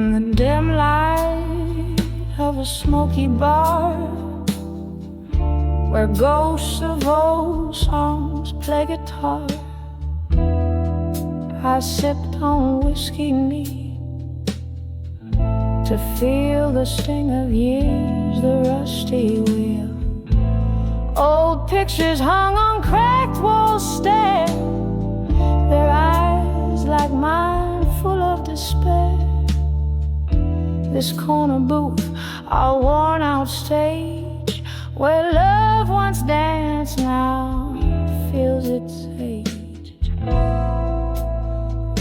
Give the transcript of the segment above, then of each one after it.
In the dim light of a smoky bar, where ghosts of old songs play guitar, I sipped on whiskey neat to feel the sting of years, the rusty wheel. Old pictures hung on cracked walls stare, their eyes like mine full of despair. This corner booth, our worn out stage, where love once danced now feels its age.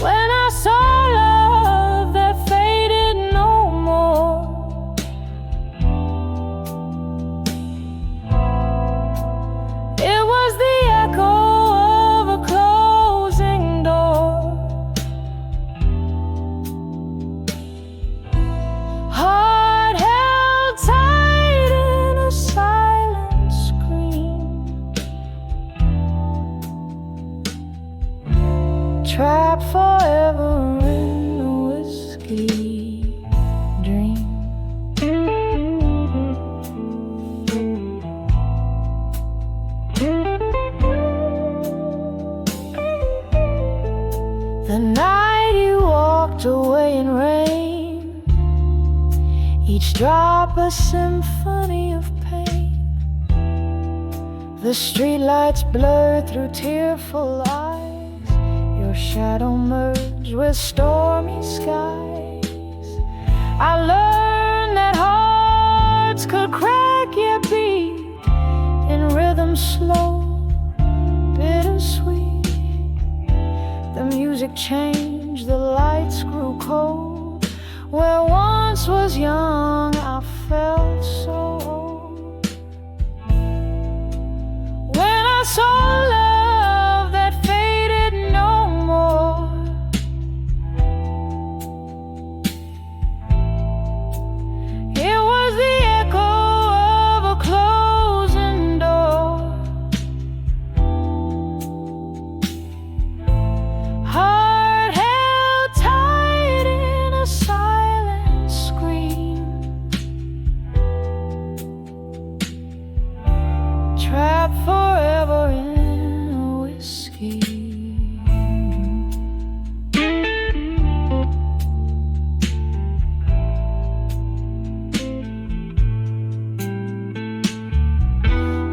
When I saw love that faded no more, it was the echo of a closing door. Heart held tight in a silent scream, trapped forever in a whiskey dream. The night you walked away in rain, each drop a symphony of pain. The streetlights blurred through tearful eyes, your shadow merged with stormy skies. I learned that hearts could crack yet beat in rhythm slow, bittersweet. The music changed, the lights grew cold. Where once was young, I felt so old. When I saw love that faded no more, it was the echo of a closing door. Heart held tight in a silent scream, trapped forever in a whiskey dream.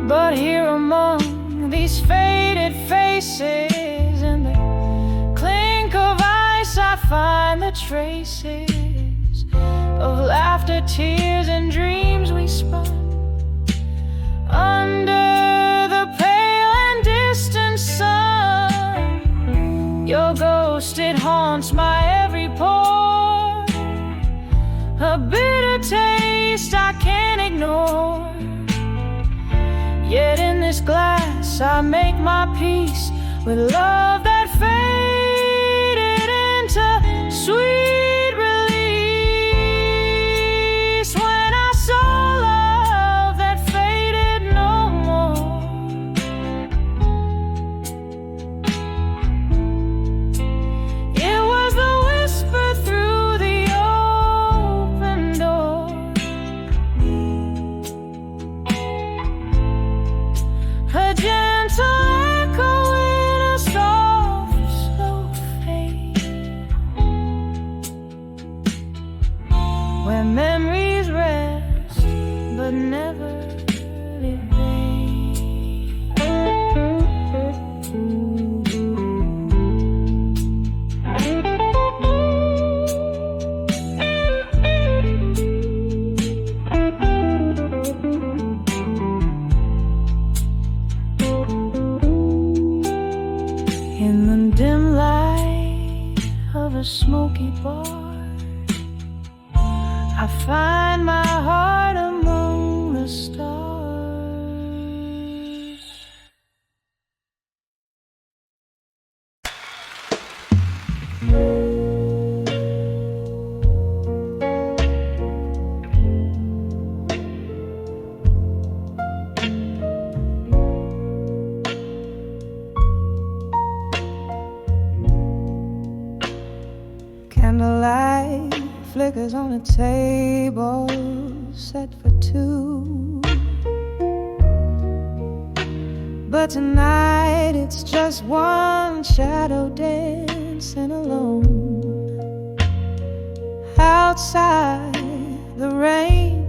But here among these faded faces, in the clink of ice, I find the traces of laughter, tears, and dreams we spun under the pale and distant sun. Your ghost, it haunts my every pore, a bitter taste I can't ignore. Yet in this glass I make my peace with love that faded into sweet release. When I saw love that faded no more, it was the whisper through the open door, a gentle echo in a soft, slow fade, where memories rest but never evade. In the dim light of a smoky bar, I find my heart among the stars. Candlelight flickers on a table set for two. But tonight it's just one shadow dancing alone. Outside, the rain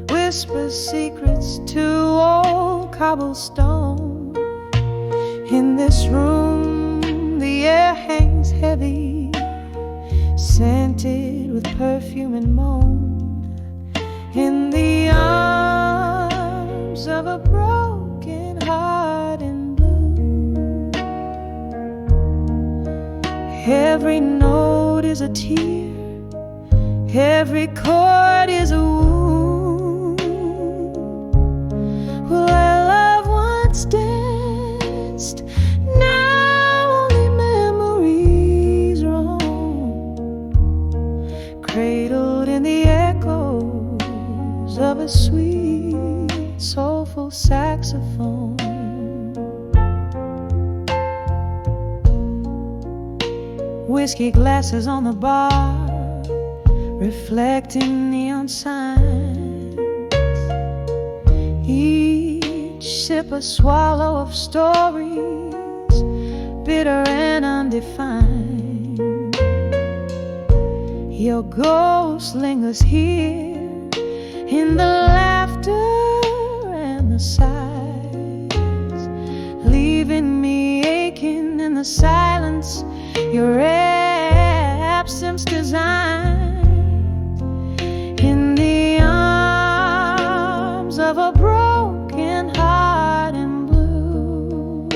whispers secrets to old cobblestone. In this room, the air hangs heavy, scented with perfume and moan. In the arms of a broken heart in blue, every note is a tear, every chord is a wound. Where love once danced, now only memories roam, cradled in the echoes of a sweet, soulful saxophone. Whiskey glasses on the bar, reflecting neon signs. Each sip a swallow of stories, bitter and undefined. Your ghost lingers here in the laughter and the sighs, leaving me aching in the silence your absence designed. In the arms of a broken heart in blue,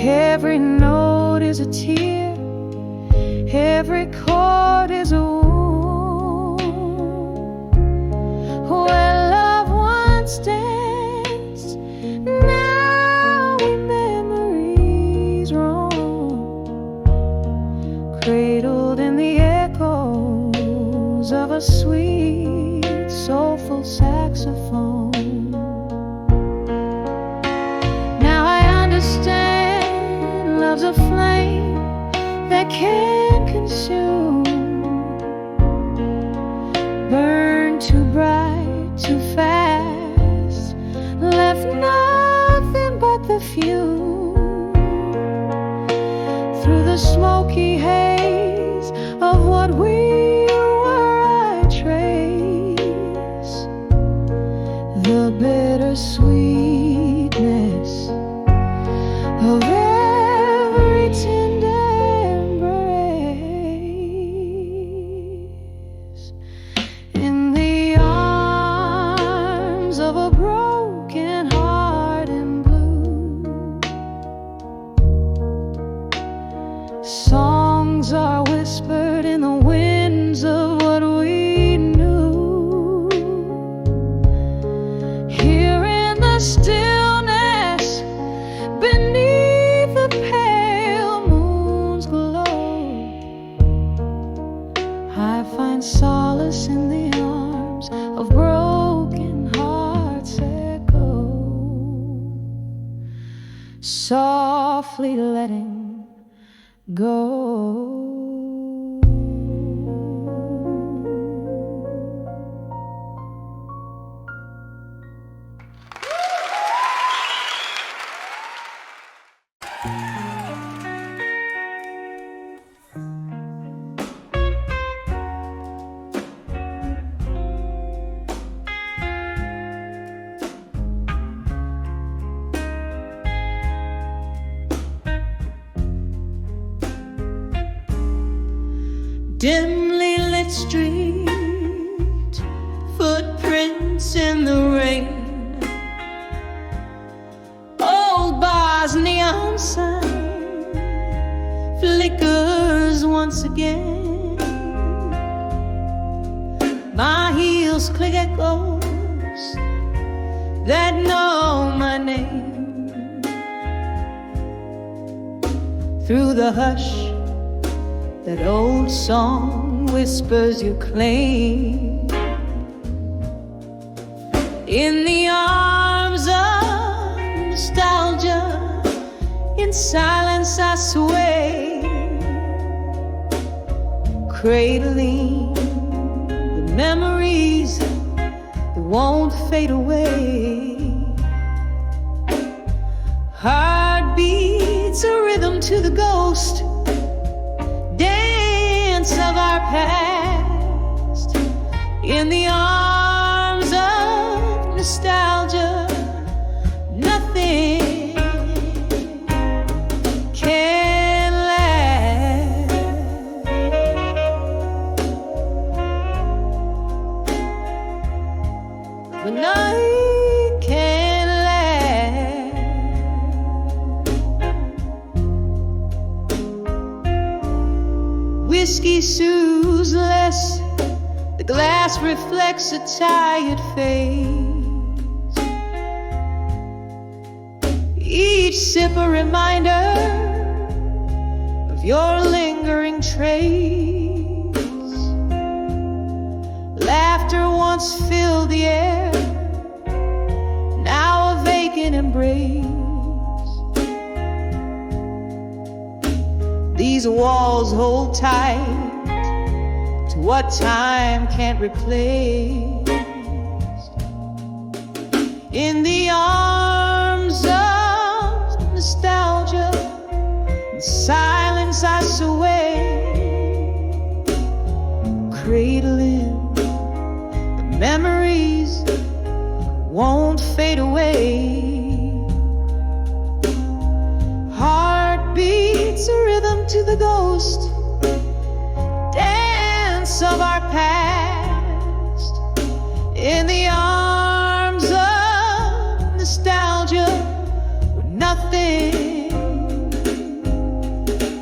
every note is a tear, every chord is a wound. Where love once danced, now in memories roam, cradled in the echoes of a sweet, soulful saxophone. Now I understand love's a flame that can't consume, burn too bright, too fast, left nothing but the fume. Through the smoky haze of what we were, I trace the bitter sweetness of every tender embrace. In the arms of a broken heart in blue, songs are whispered in the winds of what we knew. Here in the stillness, beneath the pale moon's glow, I find solace in the arms of broken hearts echo, softly letting go. Dimly lit street, footprints in the rain, old bar's neon sign flickers once again. My heels click echoes that know my name. Through the hush, that old song whispers your claim. In the arms of nostalgia, in silence I sway. cradling the memories that won't fade away. Heartbeats a rhythm to the ghost dance of our past. In the arms of nostalgia, nothing can last. When night can last. Whiskey soothes less, the glass reflects a tired face. Each sip a reminder of your lingering trace. Laughter once filled the air, now a vacant embrace. These walls hold tight to what time can't replace. In the arms of nostalgia, in silence I sway, cradling the memories won't fade away. Heartbeats a rhythm to the ghost dance of our past. In the arms of nostalgia, where nothing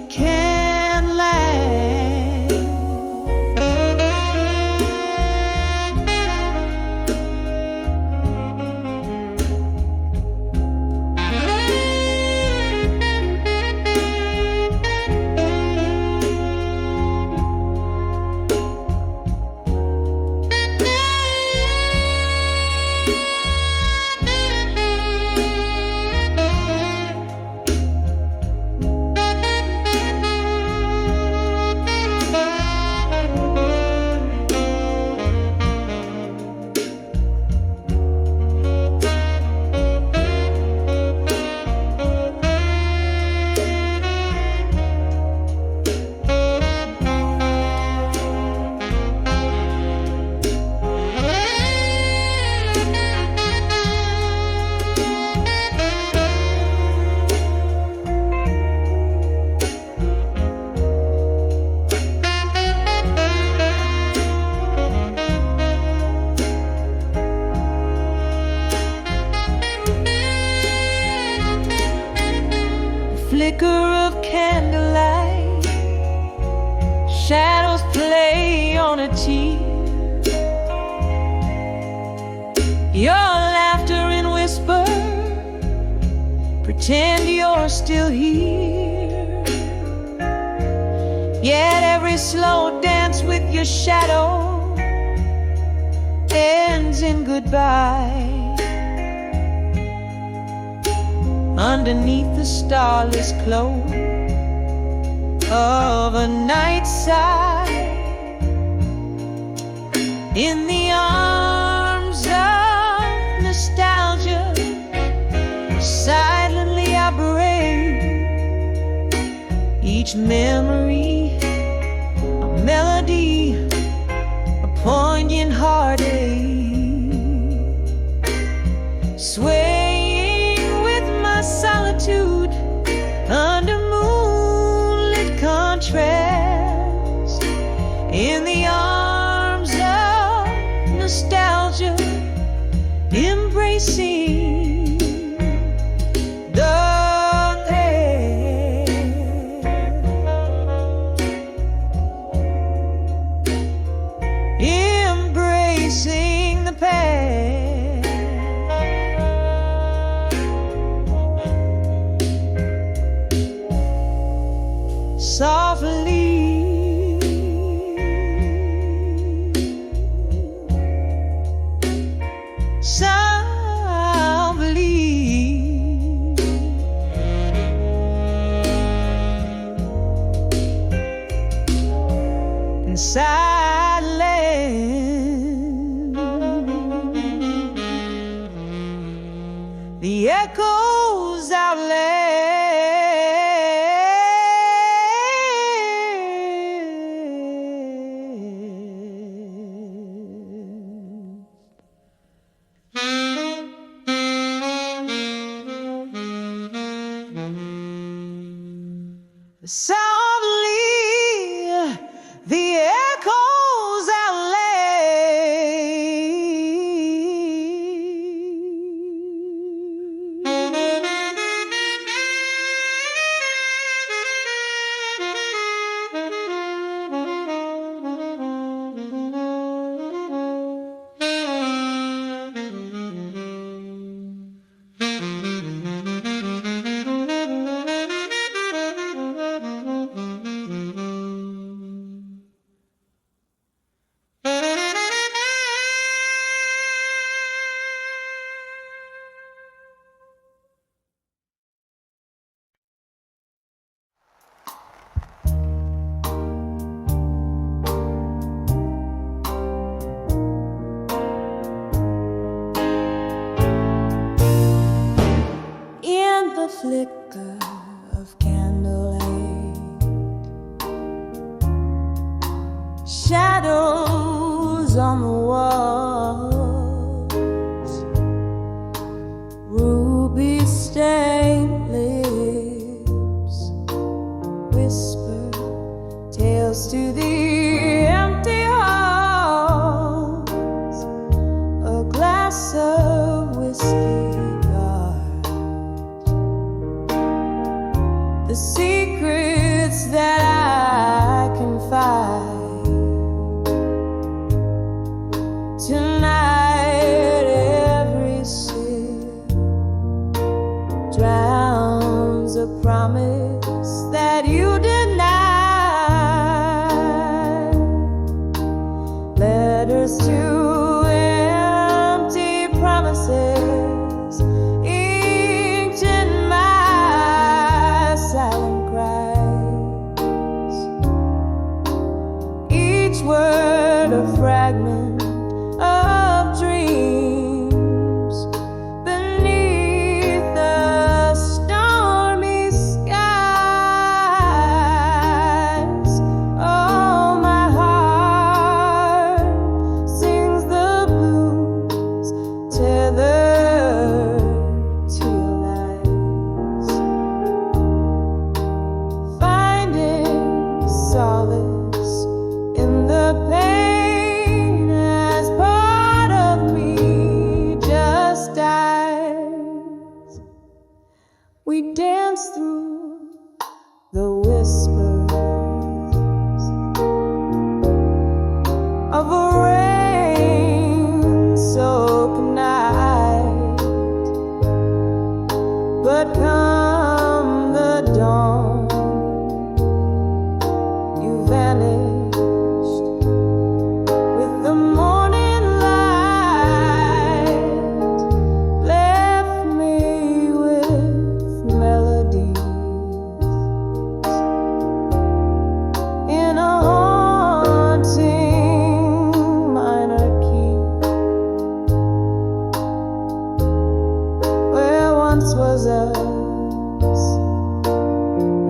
can last. Flicker of candlelight, shadows play on a tear. Your laughter and whisper pretend you're still here. Yet every slow dance with your shadow ends in goodbye. Underneath the starless glow of a night side, in the arms of nostalgia, silently I break each memory, a melody, a poignant heartache. Swaying with my solitude under moonlit contrast, in the arms of nostalgia, embracing the air. softly the echoes In the flicker of candlelight, shadows on the walls, ruby stained lips whisper tales to the empty halls. A glass of whiskey, the secrets that I confide. Tonight every sip drowns a promise that you denied. Letters to empty promises, inked in my silent cries. Each word a fragment of dreams beneath the stormy skies. Oh, my heart sings the blues tethered to your lies, finding solace in the pain as part of me just dies. We dance through the whispers of a rain-soaked night, but come the dawn, you vanished with the morning light, left me with melodies in a haunting minor key, where once was us,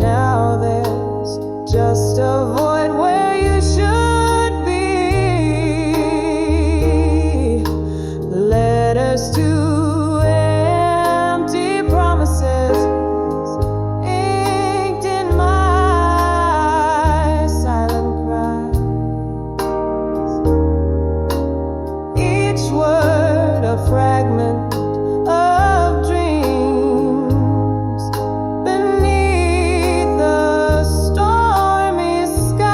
now there's just a void where you should be. Letters to empty promises, inked in my silent cries. Each word a fragment of dreams beneath the stormy sky.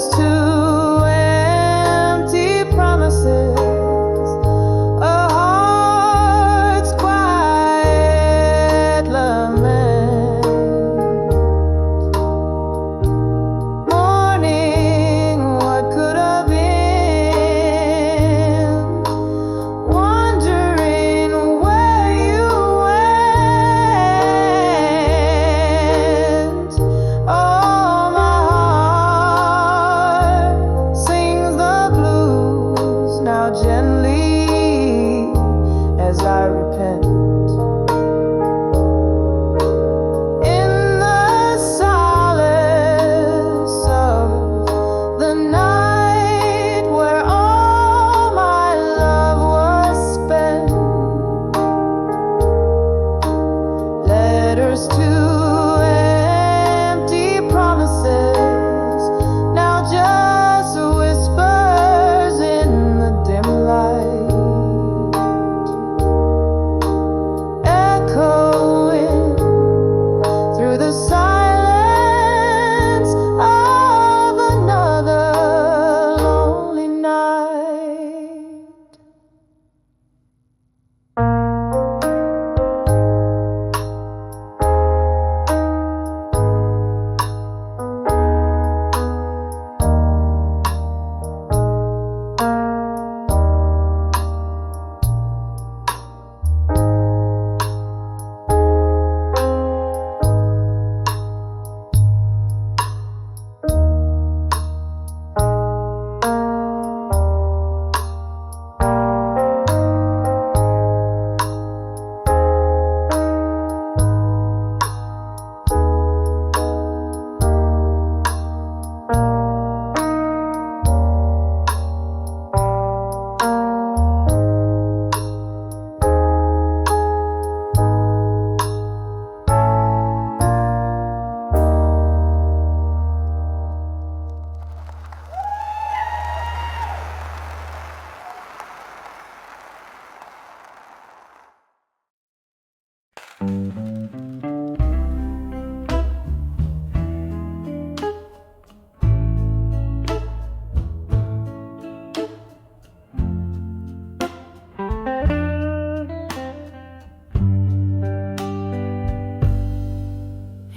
Letters to empty promises, a heart's quiet lament. Mourning what could have been, wondering where you went. Oh, my heart sings the blues now gently as I repent. In the solace of the night where all my love was spent, letters to empty promises, now just whispers in the dim light, echoing through the silence of another lonely night.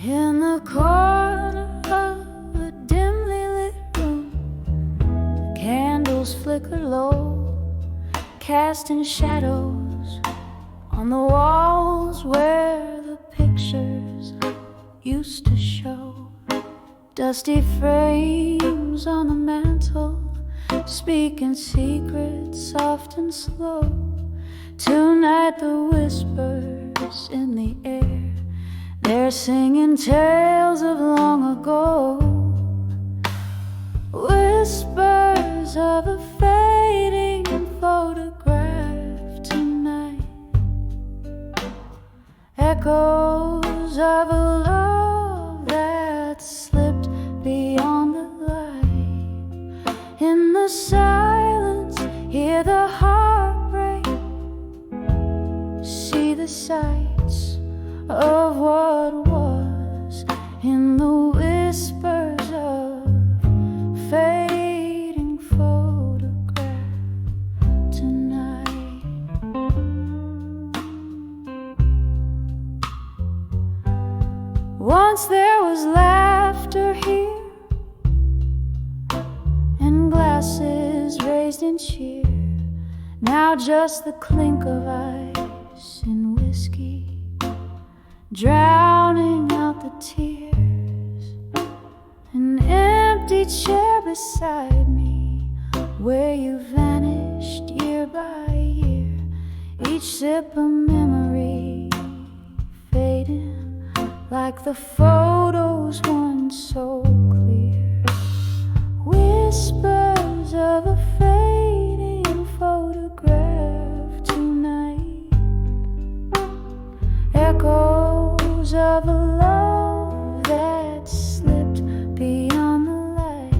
In the corner of a dimly lit room, candles flicker low, casting shadows on the walls where the pictures used to show. Dusty frames on the mantle, speaking secrets soft and slow. Tonight the whispers in the air, they're singing tales of long ago. Whispers of a fading photograph tonight, echoes of a love that slipped beyond the light. In the silence, hear the heartbreak, see the sights of what was. In the whispers of fading photograph tonight. Once there was laughter here, and glasses raised in cheer. Now just the clink of ice in whiskey, drowning out the tears. An empty chair beside me, where you vanished year by year. Each sip a memory fading, like the photos once so clear. Whispers of a fading photograph tonight, echoes of a love that slipped beyond the light.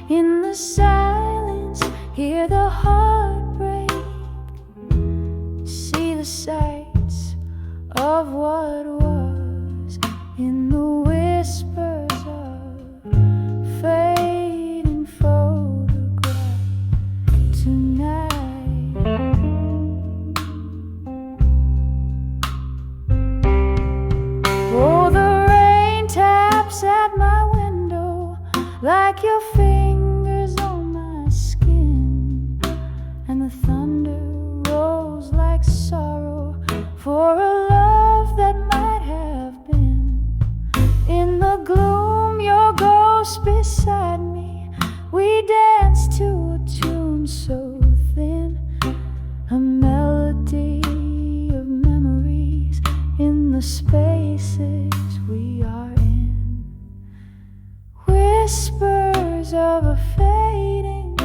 In the silence, hear the heartbreak, see the sights of what was. In the whispers of fate. for a love that might have been. In the gloom, your ghost beside me, we danced to a tune so thin, a melody of memories in the spaces we are in. Whispers of a fading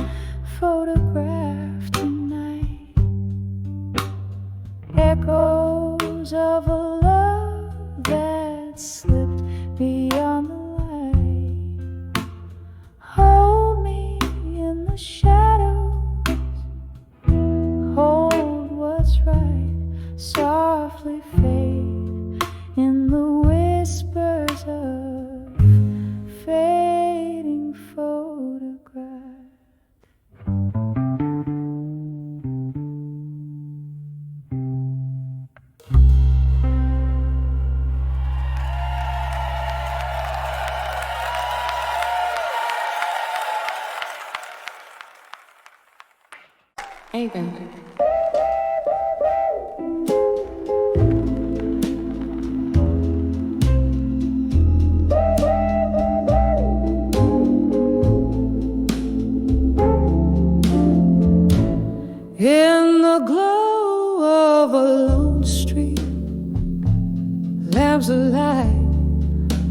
photograph tonight, echoes of a love that slipped beyond the light. Hold me in the shadows, hold what's right, softly fade in the whispers of fading photograph. Amen. In the glow of a lone street, lamps alight,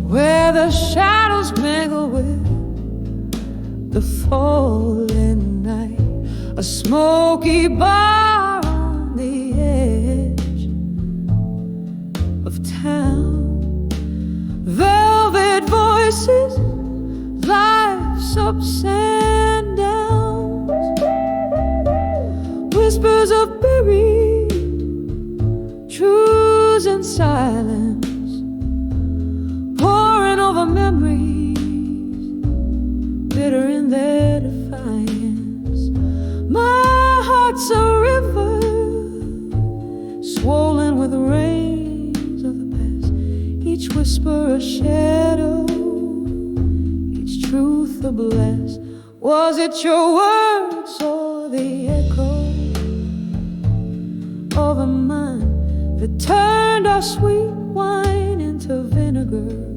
where the shadows mingle with the falling night. A smoky bar on the edge of town, velvet voices, life's ups and downs, whispers of buried truths and silence, pouring over memories, bitter in their defiance. My heart's a river, swollen with rains of the past, each whisper a shadow, each truth a blast. Was it your words or the echo of a mind that turned our sweet wine into vinegar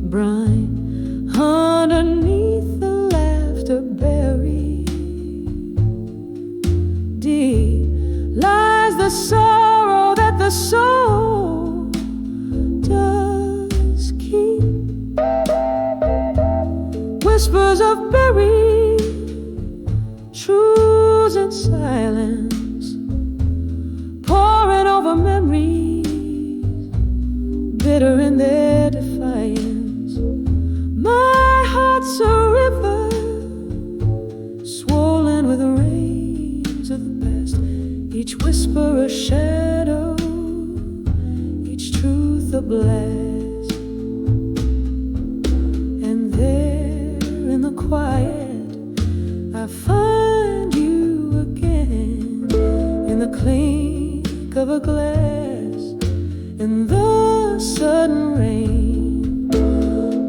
brine? Underneath the laughter buried deep lies the sorrow that the soul does keep. Whispers of buried truths and silence, pouring over memories, bitter in their defiance. My heart's a river, swollen with rains of the past, each whisper a shadow, each truth a blast. And there in the quiet I find you again, in the clink of a glass, in the sudden rain,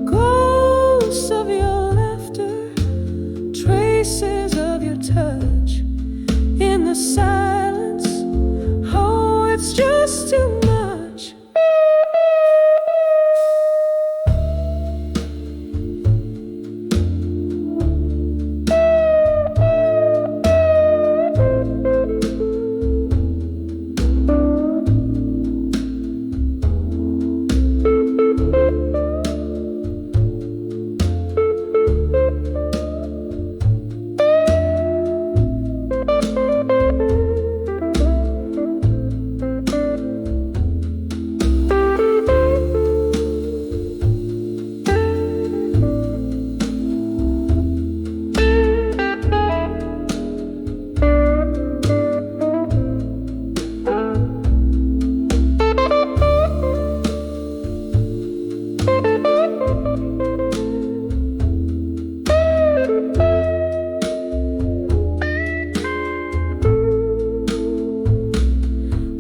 ghosts of your laughter, traces of your touch in the silence. Oh, it's just too much.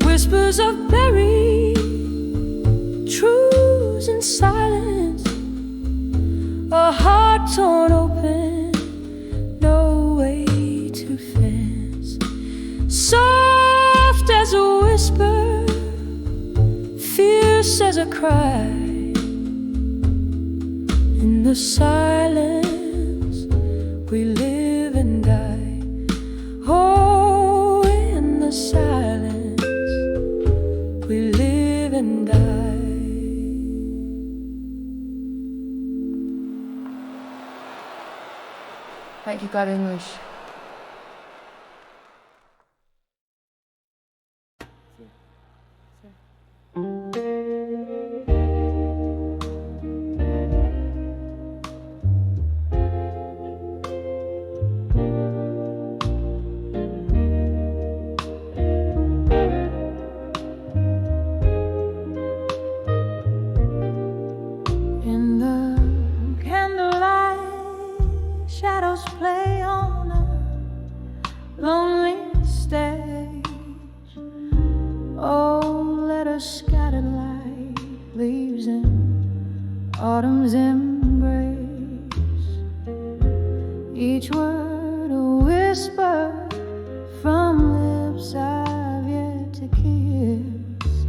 Whispers of buried truths and silence, a heart torn open, no way to fence. Soft as a says I cry in the silence. We live and die. Oh, in the silence we live and die. Thank you, God English. In the candlelight, shadows play on a lonely stage. Oh, let us scattered like leaves in autumn's embrace. Each word a whisper from lips I've yet to kiss.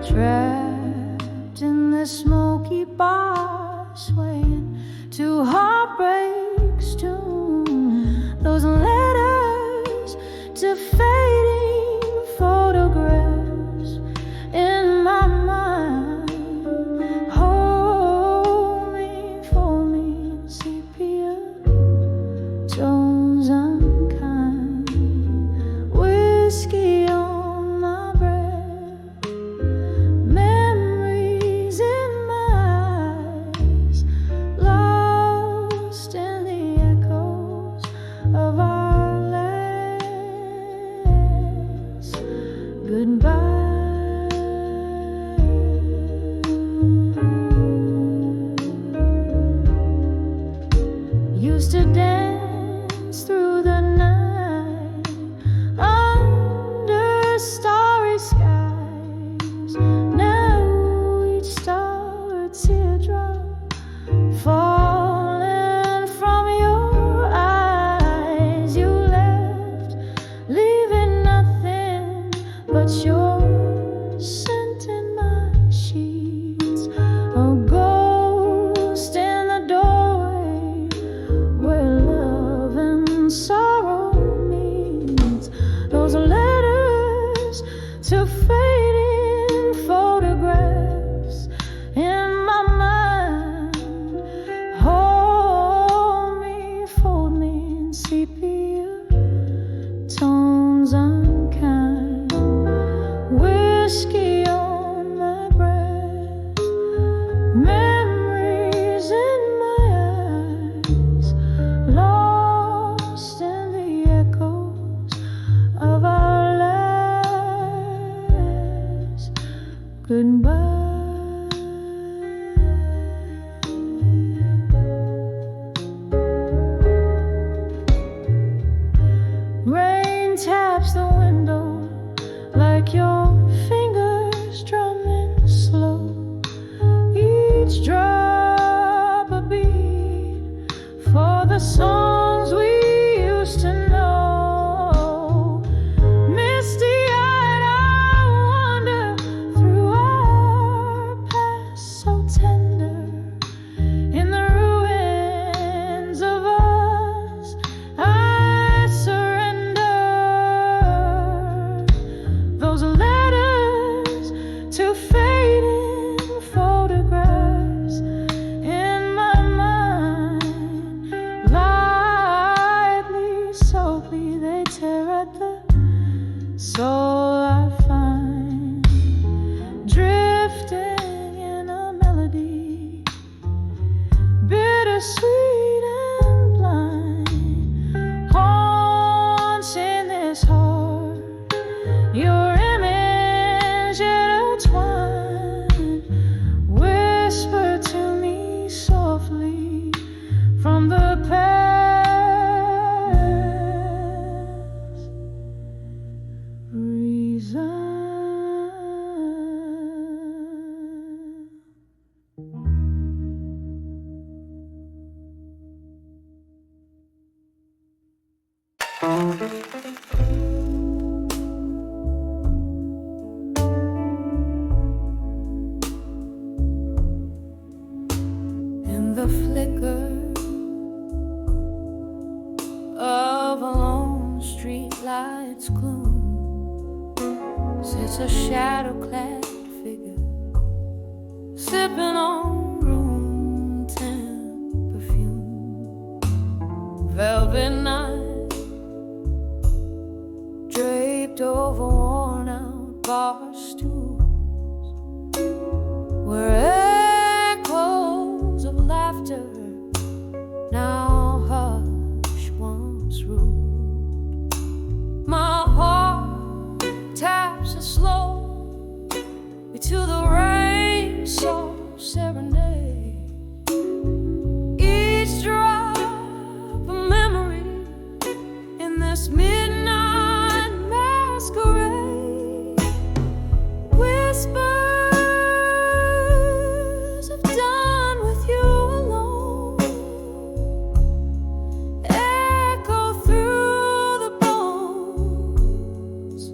Trapped in this smoky bar, swaying to heartbreak's tune. Those letters to fading photographs in my mind. Hold me, fold me in sepia tones unkind. Whiskey on my breath, memories in my eyes, lost in the echoes of our last goodbye. Used to dance through the night under starry skies. Now each star a teardrop falling from your eyes. You left, leaving nothing but your scent in my sheets. A ghost in the doorway where love and sorrow meets. Those letters to fading photographs in my mind. Hold me, fold me in sepia tones unkind. Whiskey on my breath, memories in my eyes, lost in the echoes of our last goodbye. Rain taps the window like your fingers drumming slow. Each drop a beat for the songs we used to know. Misty-eyed, I wander through our past so tender. In the ruins of us, I surrender. Those letters to fading photographs in my mind. Lightly, softly, they tear at the soul I find. Drifting in a melody, bittersweet and blind. Haunts in this heart, your image intertwined. Whisper to me softly from the past. Resign. night's gloom sits a shadow-clad figure, sipping on room temp perfume. Velvet night draped over worn-out bar stools, where echoes of laughter now hush once ruled. My heart taps it slowly to the rain soft serenade. Each drop a memory in this midnight masquerade. Whispers of done with you alone echo through the bones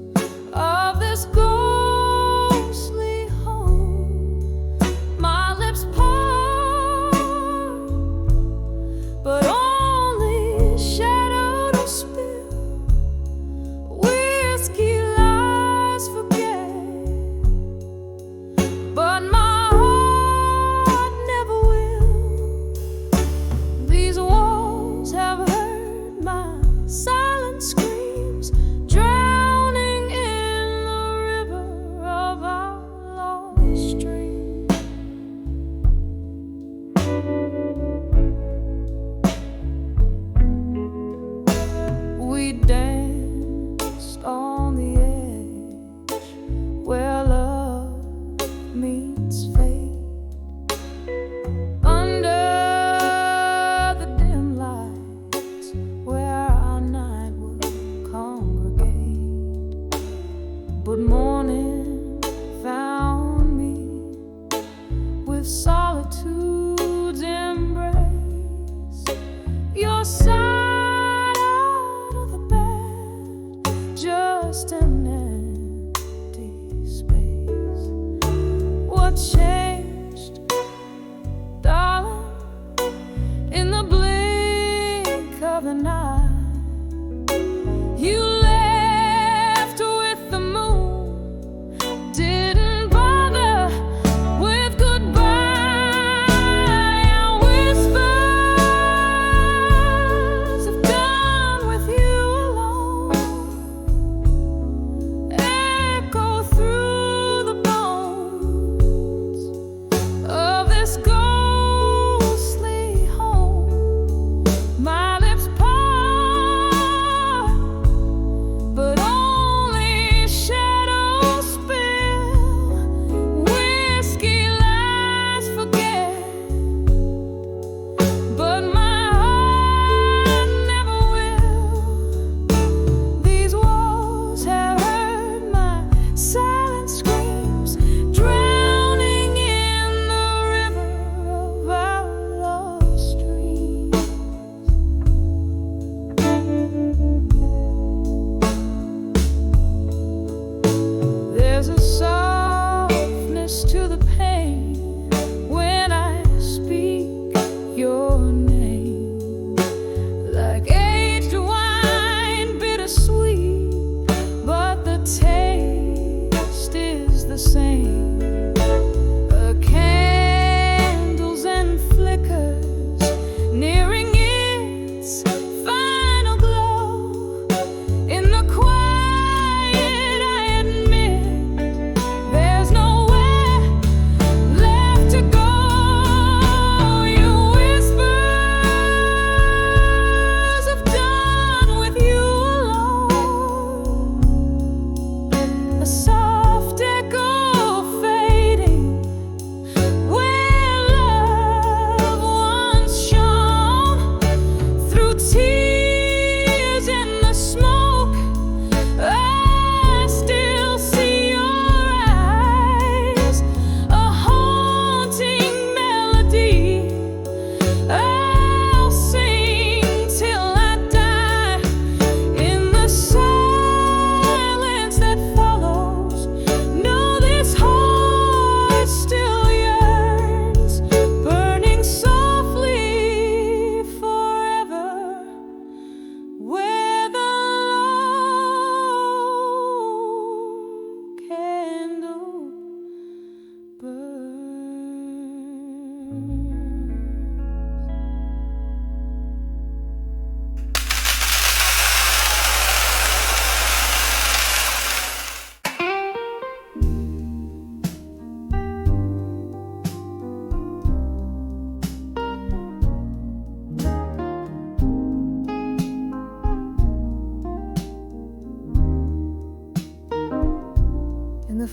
of this ghostly home. My lips part, but only shadow to spill. Whiskey lies forget, but my heart never will. These walls have heard my silent screams, drowning in the river of our lost dream. We danced on the edge where love meets fate, under the dim lights where our night would congregate. But morning found me with solitude's embrace, your side out of the bed, just an empty space. What changed, darling, in the blink of the night? You left with the moon, didn't bother with goodbye. I whispered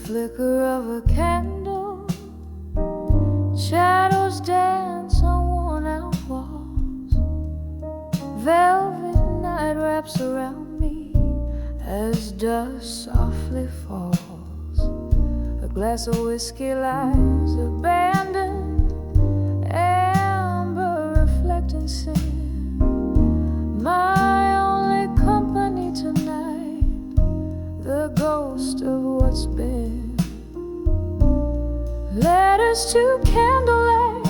flicker of a candle, shadows dance on worn-out walls. Velvet night wraps around me as dust softly falls. A glass of whiskey lies abandoned, amber reflecting sin. My only company tonight, the ghost of what's been. Letters to candlelight,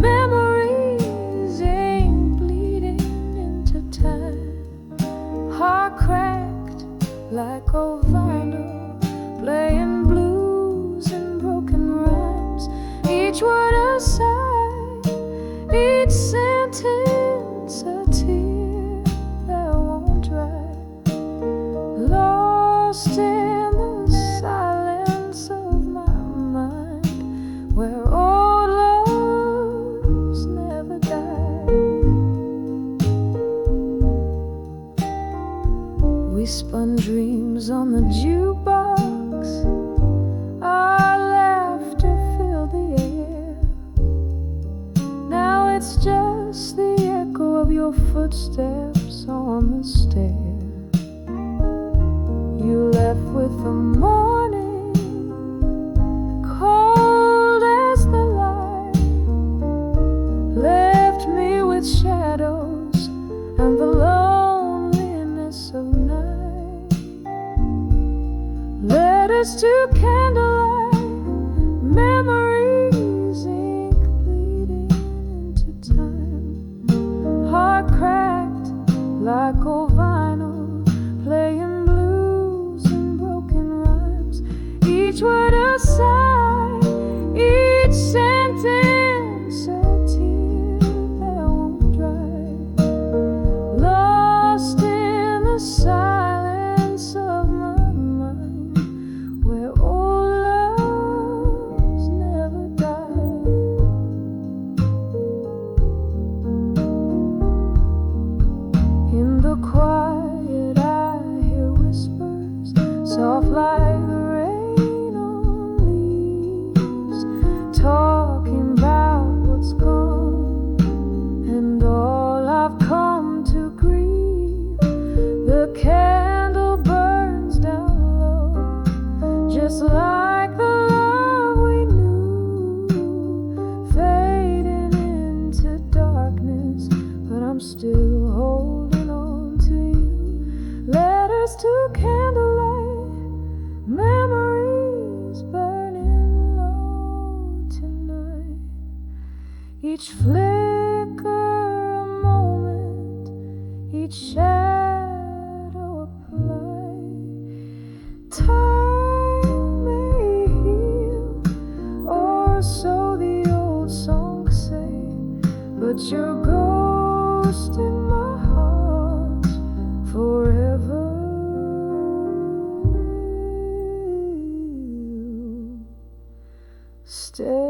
memories ink bleeding into time. Heart cracked like old vinyl, playing blues and broken rhymes. Each word a sigh, each sentence a tear that won't dry. Lost in the silence of my mind, where old loves never die. We spun dreams on the jukebox, our laughter filled the air. Now it's just the echo of your footsteps on the stair. You left with the morning, cold as the light. Left me with shadows and the loneliness of night. Letters to candlelight, memories ink bleeding into time. Heart cracked like old vinyl, playing blues and broken rhymes. Each word a sigh, each sentence a tear that won't dry. Lost in the silence of my mind, where old loves never die. In the quiet I hear whispers, soft like the rain on leaves, talking about what's gone and all I've come to grieve. The candle burns down low, just like the love we knew, fading into darkness, but I'm still holding on to you. Letters to candlelight, memories burning low tonight. Each flicker a moment, each shadow a plight. Time may heal, or so the old songs say, but your ghost in my heart forever. Stay.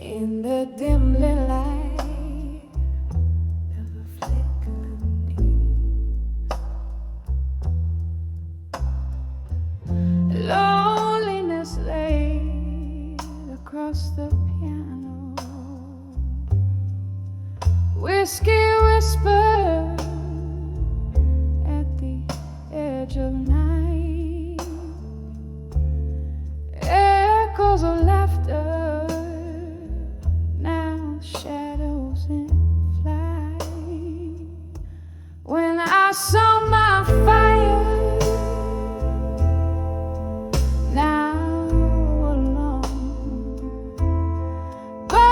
In the dim lit light of a flickering dream, loneliness laid across the piano, whiskey whisper at the edge of night, echoes of laughter, shadows in flight. When I saw my fire, now alone, but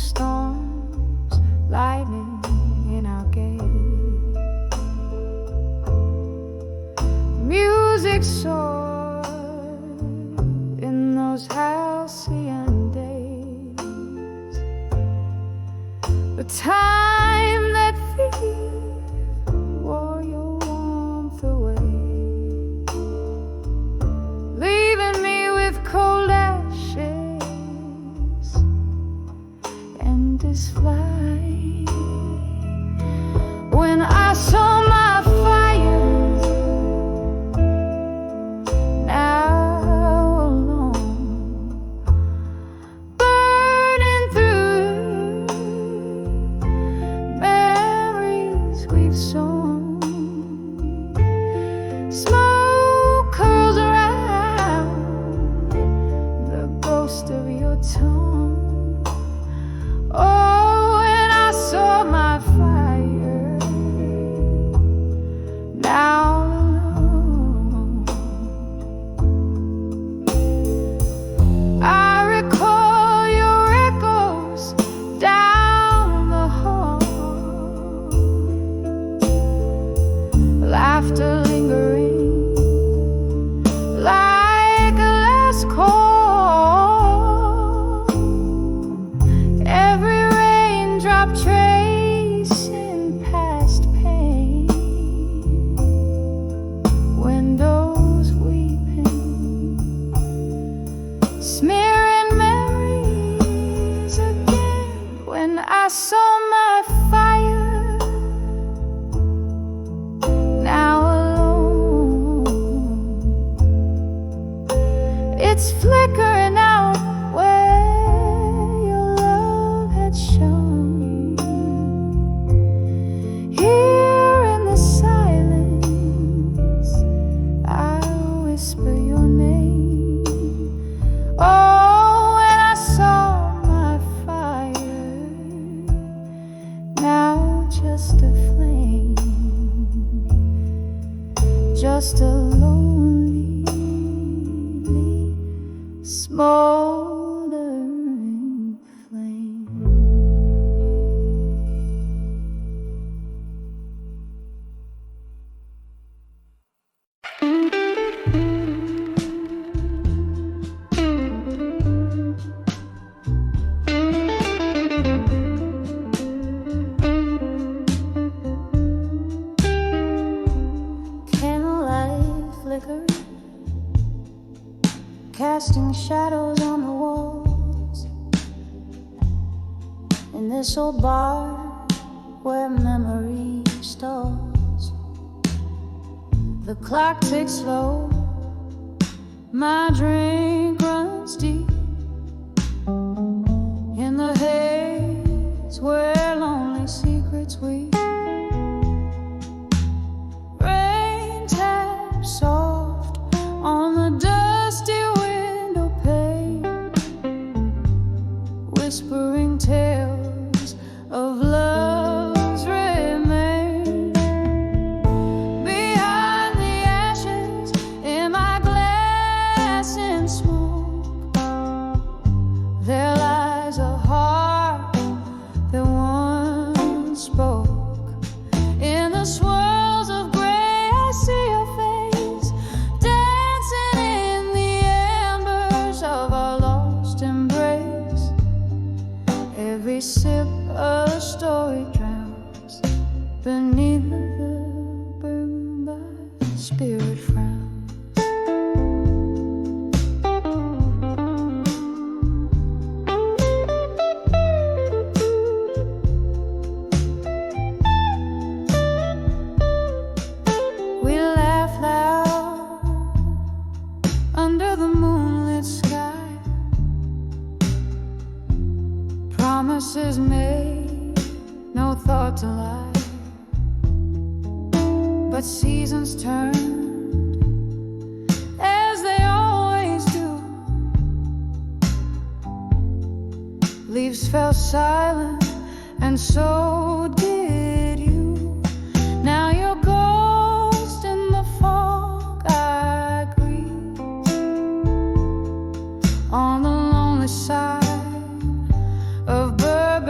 storms, lightning in our gate. Music soared in those halcyon days. The time that thief wore your warmth away, leaving me with cold ashes and this flight. When I saw my fire, now alone, burning through memories we've sown. Smoke curls around the ghost of your tongue. Oh, when I saw my fire, now alone, I recall your echoes down the hall, laughter lingering like a last call. Every raindrop tracing past pain, windows weeping, smearing memories again. When I saw my fire, now alone, it's flickering out where your love had shone. Here in the silence, I whisper your name. Oh, when I saw my fire, now just a flame, just a lonely smoldering flame. Candlelight flicker, casting shadows on the walls, in this old bar where memory stalls. The clock ticks slow, my drink runs deep, in the haze where lonely secrets weep. Rain taps soft on the dusty window pane, whispering tales of love's remain. Behind the ashes in my glass and smoke, there lies a heart that once spoke. In the swirls of gray, I see your face, dancing in the embers of our lost embrace. Every sip a story drowns beneath the burden by spirit frowns. We laugh loud under the moonlit sky, promises made, no thought to lie. But seasons turned, as they always do. Leaves fell silent, and so did you. Now you're ghost in the fog I grieve, on the lonely side of Burbank.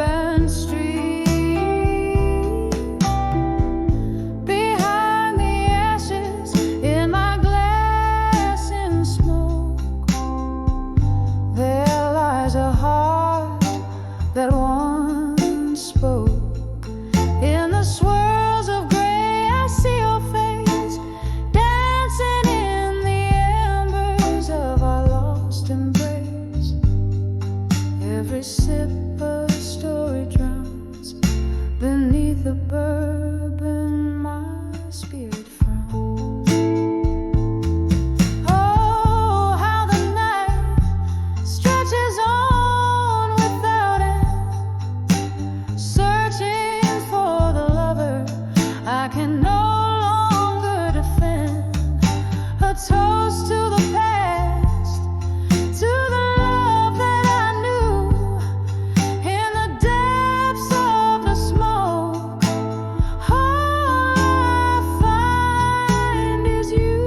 close to the past, to the love that I knew in the depths of the smoke. All I find is you.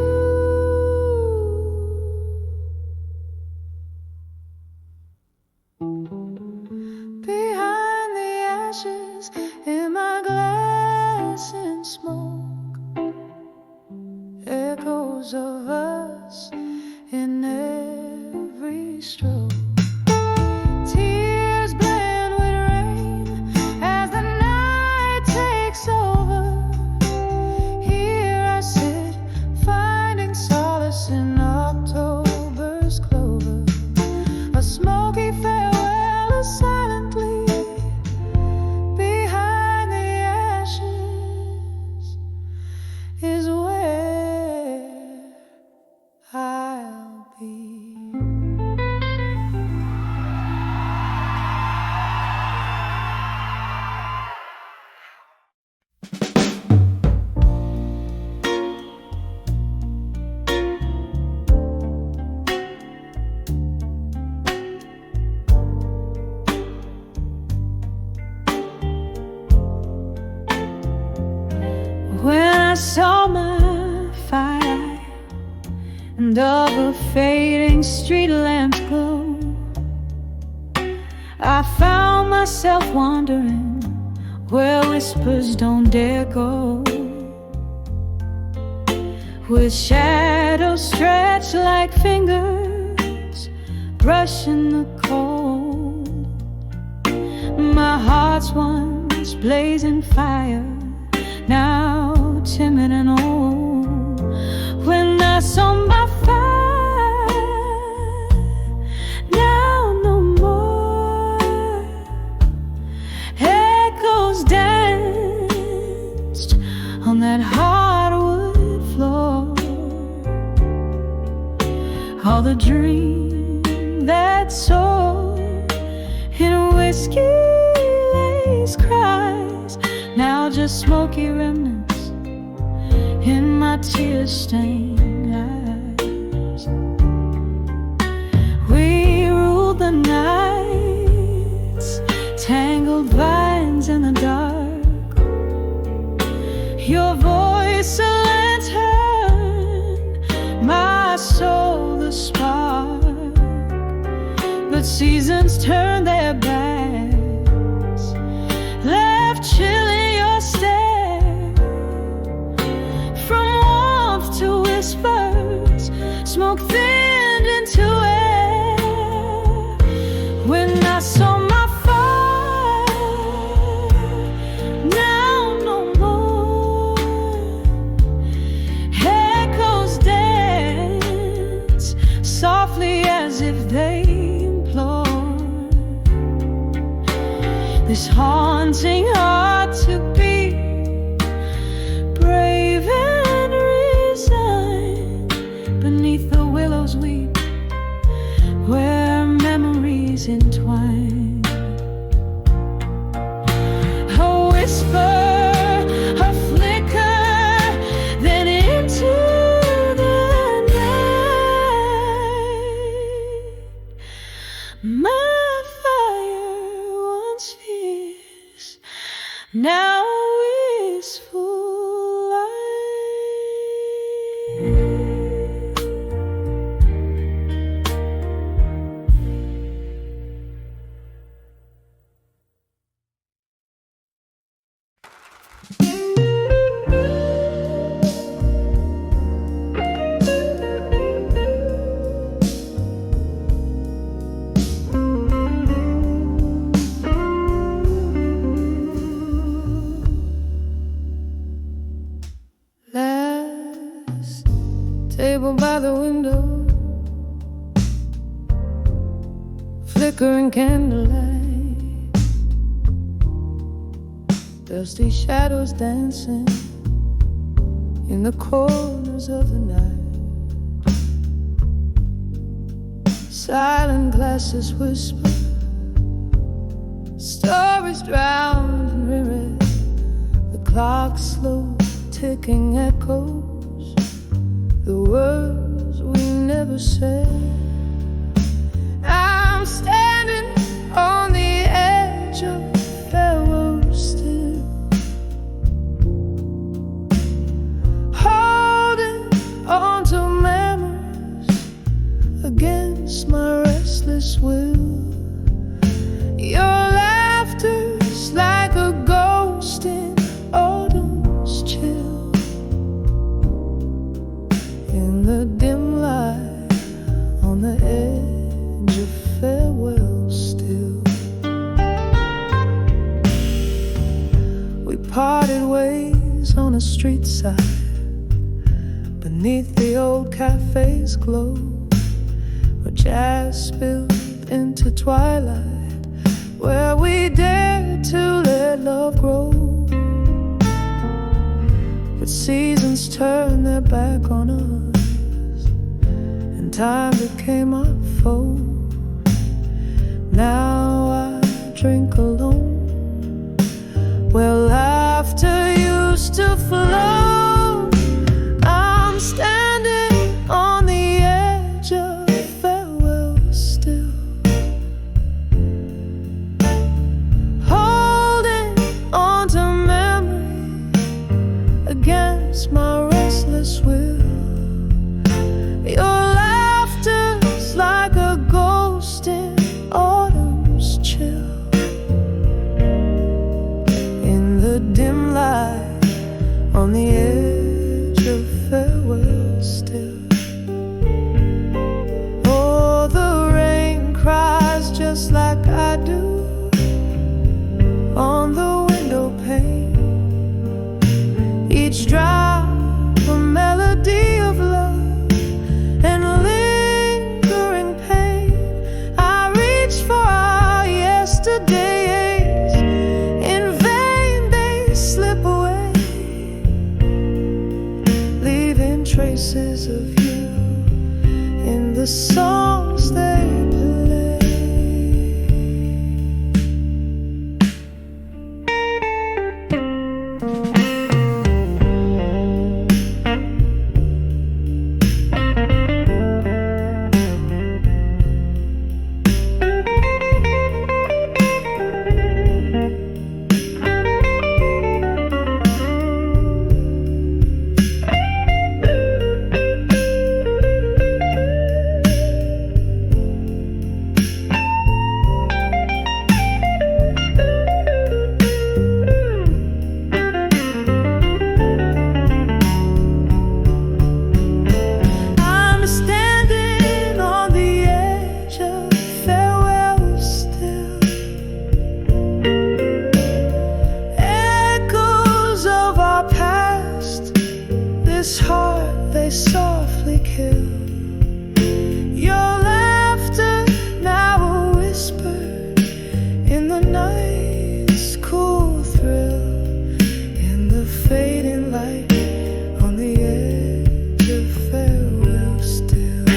Behind the ashes in my glass and smoke, echoes of us in every stroke. Tears blend with rain as the night takes over. Here I sit, finding solace in October's clover. A smoky farewell, a silently behind the ashes is where I'll be. When I saw my fire and of a fading street lamp's glow, I found myself wondering where whispers don't dare go, with shadows stretched like fingers brushing the cold. My heart's once blazing fire, now timid and old. When I saw my fire, now no more. Echoes danced on that hardwood floor. All the dream that soared in whiskey-laced cries, now just smoky remnants in my tear-stained eyes. We ruled the nights, tangled vines in the dark. Your voice a lantern, my soul the spark. But seasons turned their backs, left chilling your stare. From warmth to whispers, smoke thinned into air. When I saw my fire, now no more. Echoes dance softly as if they implore this haunting heart to be brave and resigned. Beneath the willows weep, where memories entwine. A whisper, a flicker, then into the night. My fire once fierce, now wistful light. Last table by the window, flickering candlelight, dusty shadows dancing in the corners of the night. Silent glasses whisper, stories drowned in reread. The clock's slow ticking echoes the words days glow, where jazz spilled into twilight, where we dared to let love grow. But seasons turned their back on us, and time became our foe. Now I drink alone, where laughter used to flow. I'm standing on the edge of farewell still, holding on to memory against my restless will. Your laughter's like a ghost in autumn's chill. In the dim light, on the edge of farewell still. Oh, the rain cries just like I do on the window pane. Each drop a melody of love and lingering pain. I reach for our yesterdays, in vain they slip away, leaving traces of you in the songs they play. This heart they softly kill. Your laughter now a whisper in the night's cool thrill. In the fading light, on the edge of farewell still.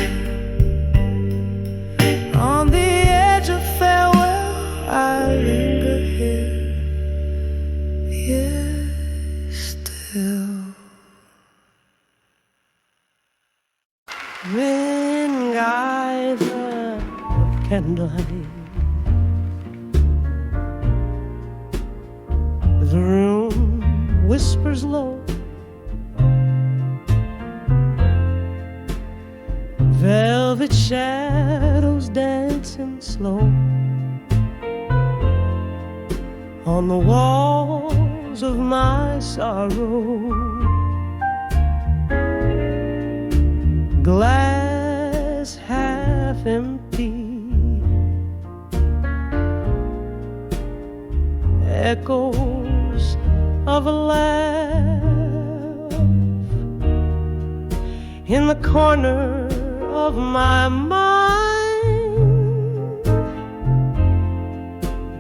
On the edge of farewell I linger here, yeah, still. Ring either of candlelight, the room whispers low, velvet shadows dancing slow on the walls of my sorrow. Glass half empty, echoes of a laugh in the corner of my mind,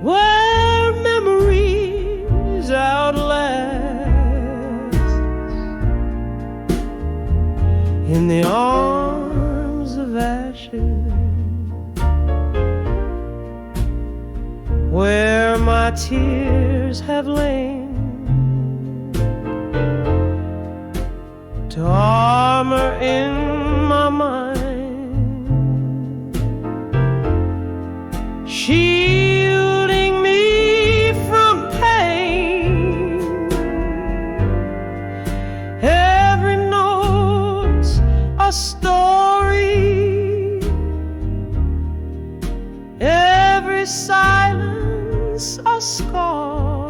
where memories outlast. In the arms of ashes, where my tears have lain to armor in my mind, shielding me from pain. Every note's a story, every silence a scar.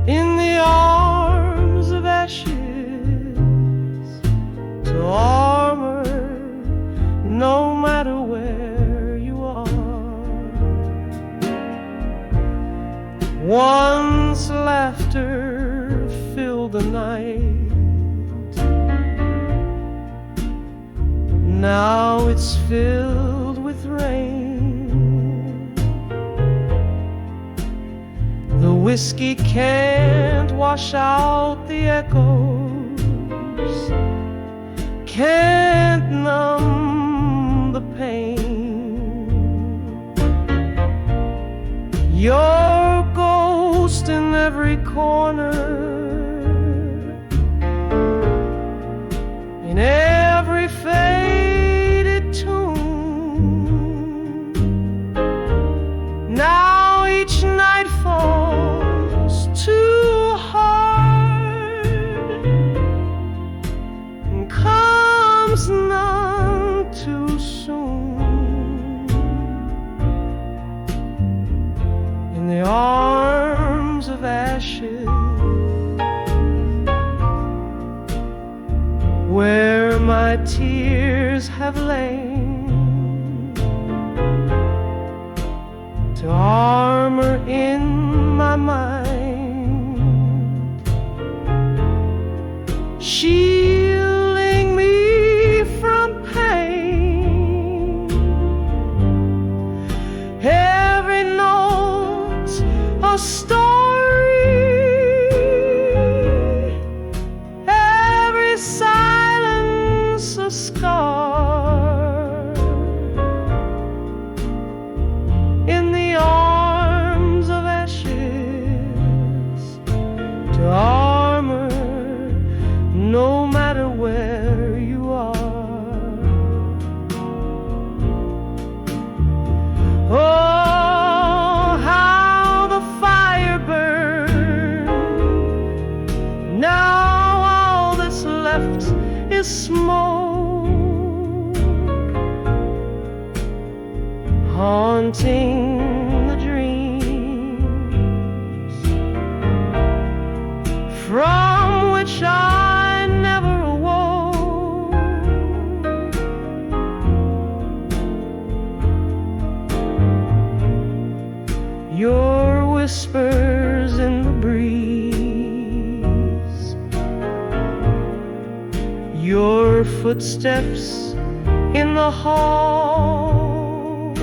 In the arms of ashes, now it's filled with rain. The whiskey can't wash out the echoes, can't numb the pain. Your ghost in every corner, in every faded tune. Now each night falls too hard and comes none too soon. In the arms of ashes, where my tears have lain, to armor in my mind, shielding me from pain. Every note a story, every silence a scar. In the arms of ashes, to armor no matter where you are. Oh, how the fire burned. Now all that's left is smoke, haunting the dreams from which I never awoke. Your whispers in the breeze, your footsteps in the hall,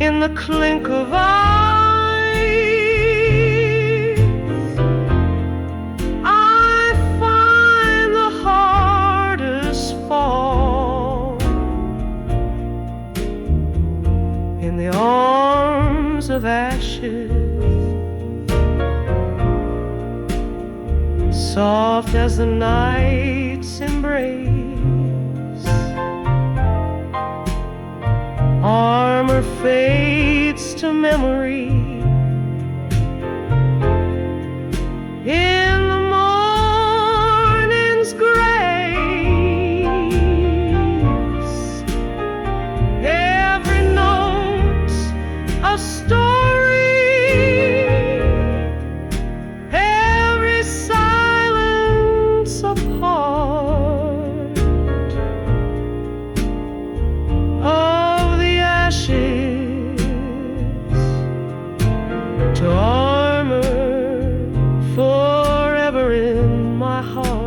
in the clink of eyes, I find the hardest fall. In the arms of ashes, soft as the night's embrace, armor fades to memory. In the morning's grace, every note's a story, every silence a part of the ashes, to armor forever in my heart.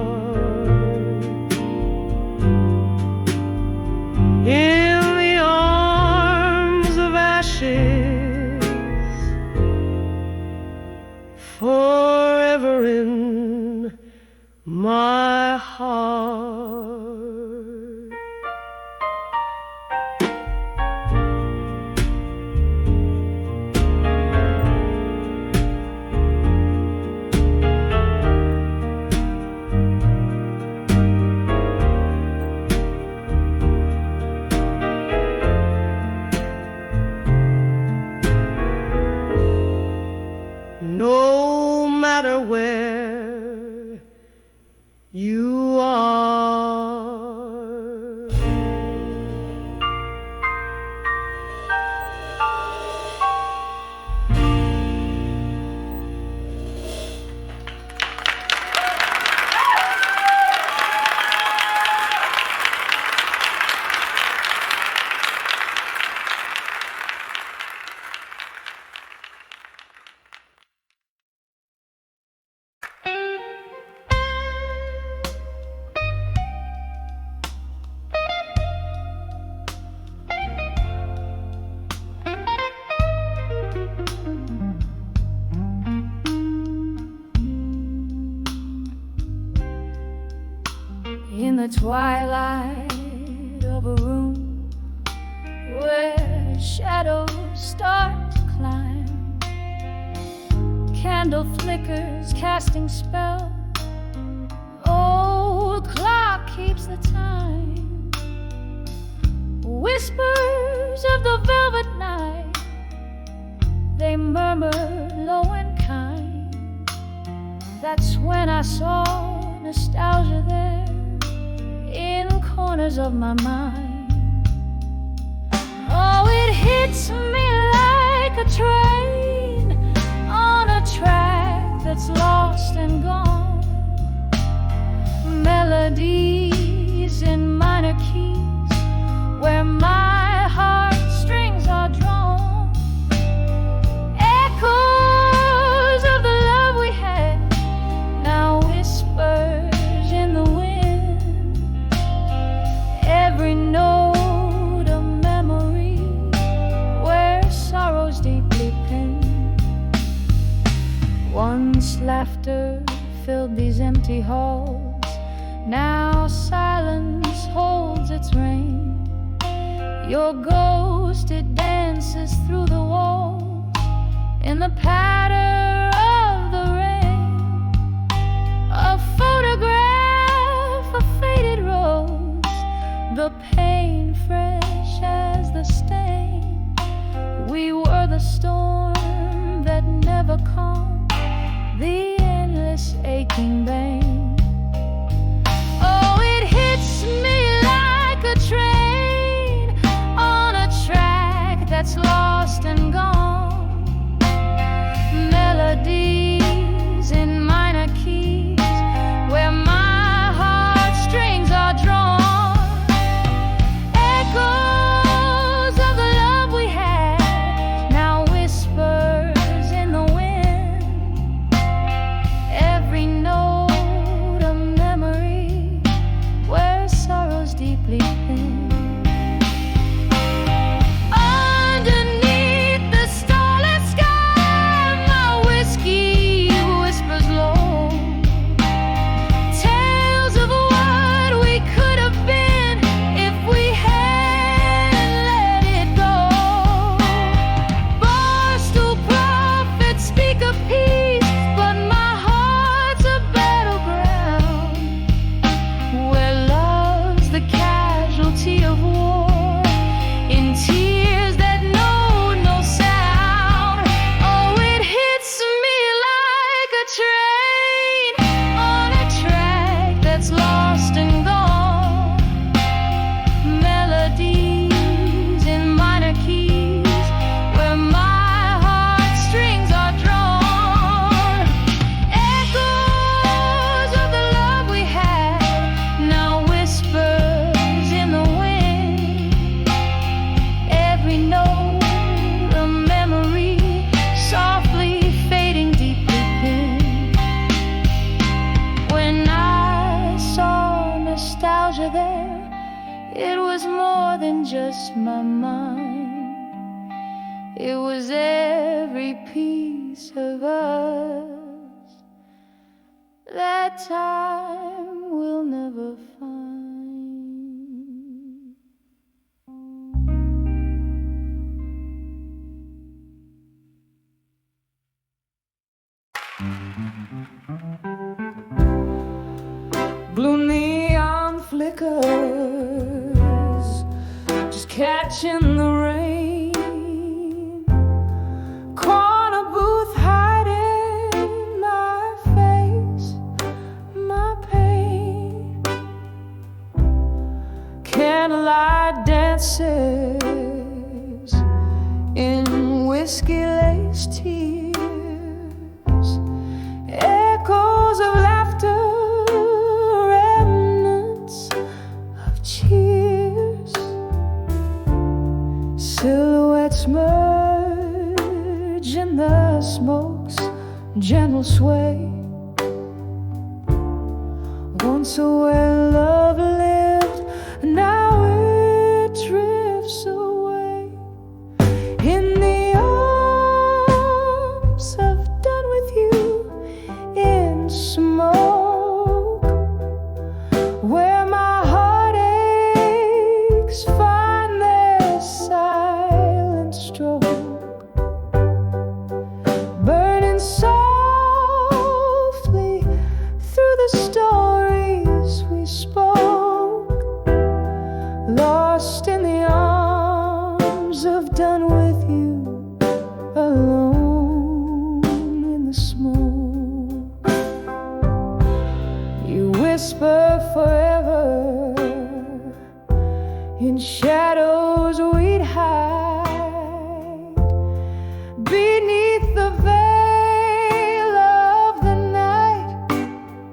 In the arms of ashes, forever in my heart. No matter where you are. in the twilight of a room where shadows start to climb. Candle flickers casting spell. Old clock keeps the time. Whispers of the velvet night, they murmur low and kind. That's when I saw nostalgia there in corners of my mind. Oh, it hits me like a train on a track that's lost and gone. Melodies in minor keys where my heartstrings are drawn. Echoes of the love we had, now whispers in the wind. Every note a memory where sorrow's deeply pinned. Once laughter filled these empty halls, now silence holds its reign. Your ghost, it dances through the walls in the patter of the rain. A photograph, a faded rose, the pain fresh as the stain. We were the storm that never calmed, the endless aching vein. Oh, it hits me like a train on a track that's lost and gone. Melodies in minor keys where my heartstrings are drawn. Echoes of the love we had, now whispers in the wind. Every note a memory where sorrow's deeply thin. Underneath the starlit sky, my whiskey whispers low. Tales of what we could have been if we hadn't let it go. Barstool prophets speak of peace, but my heart's a battleground where love's the casualty of war, in tears that know no sound. Oh, it hits me like a train on a track that's lost and gone. Melodies in minor keys where my heartstrings are drawn. Echoes of the love we had, now whispers in the wind. Every note a memory softly fading deeply pinned. When I saw nostalgia there, it was more than just my mind. It was every piece of us that time will never find. Blue neon flickers, just catching the rain. Corner booth hiding my face, my pain. Candlelight dances in whiskey-laced tears. Echoes of laughter, remnants of cheers. Silhouettes merge in the smoke's gentle sway. Once where love lived, now it drifts away. In the arms of done with you, in smoke, where we spoke, lost in the arms of done with you, alone in the smoke. You whisper forever in shadows we'd hide beneath the veil of the night.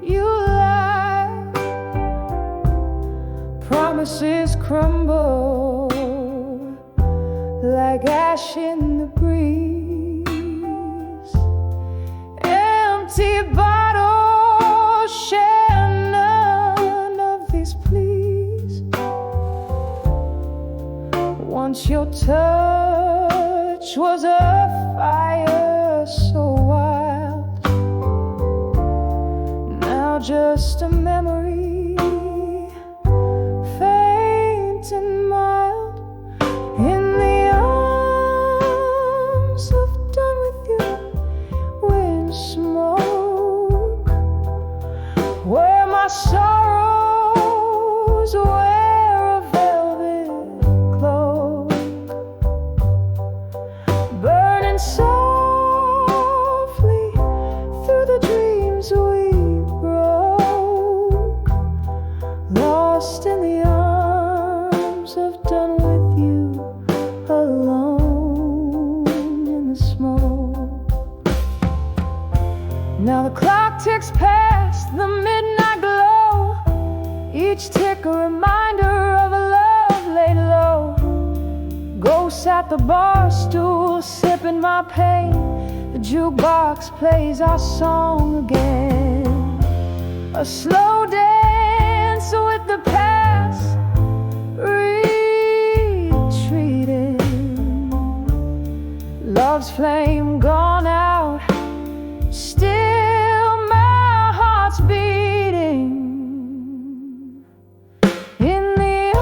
You lie, promises crumble like ash in the breeze. Empty bottles share none of these pleas. Once your touch was a fire so wild, now just a memory, faint and mild, in the arms of done with you, wind smoke, where my sorrows wear a velvet cloak, burning softly through the dreams we broke, lost in the arms of done with you, alone in the smoke. Now the clock ticks past the midnight glow, each tick a reminder of a love laid low. Ghosts at the bar stool sipping my pain, the jukebox plays our song again, a slow dance with the past retreating, love's flame gone out, still my heart's beating, in the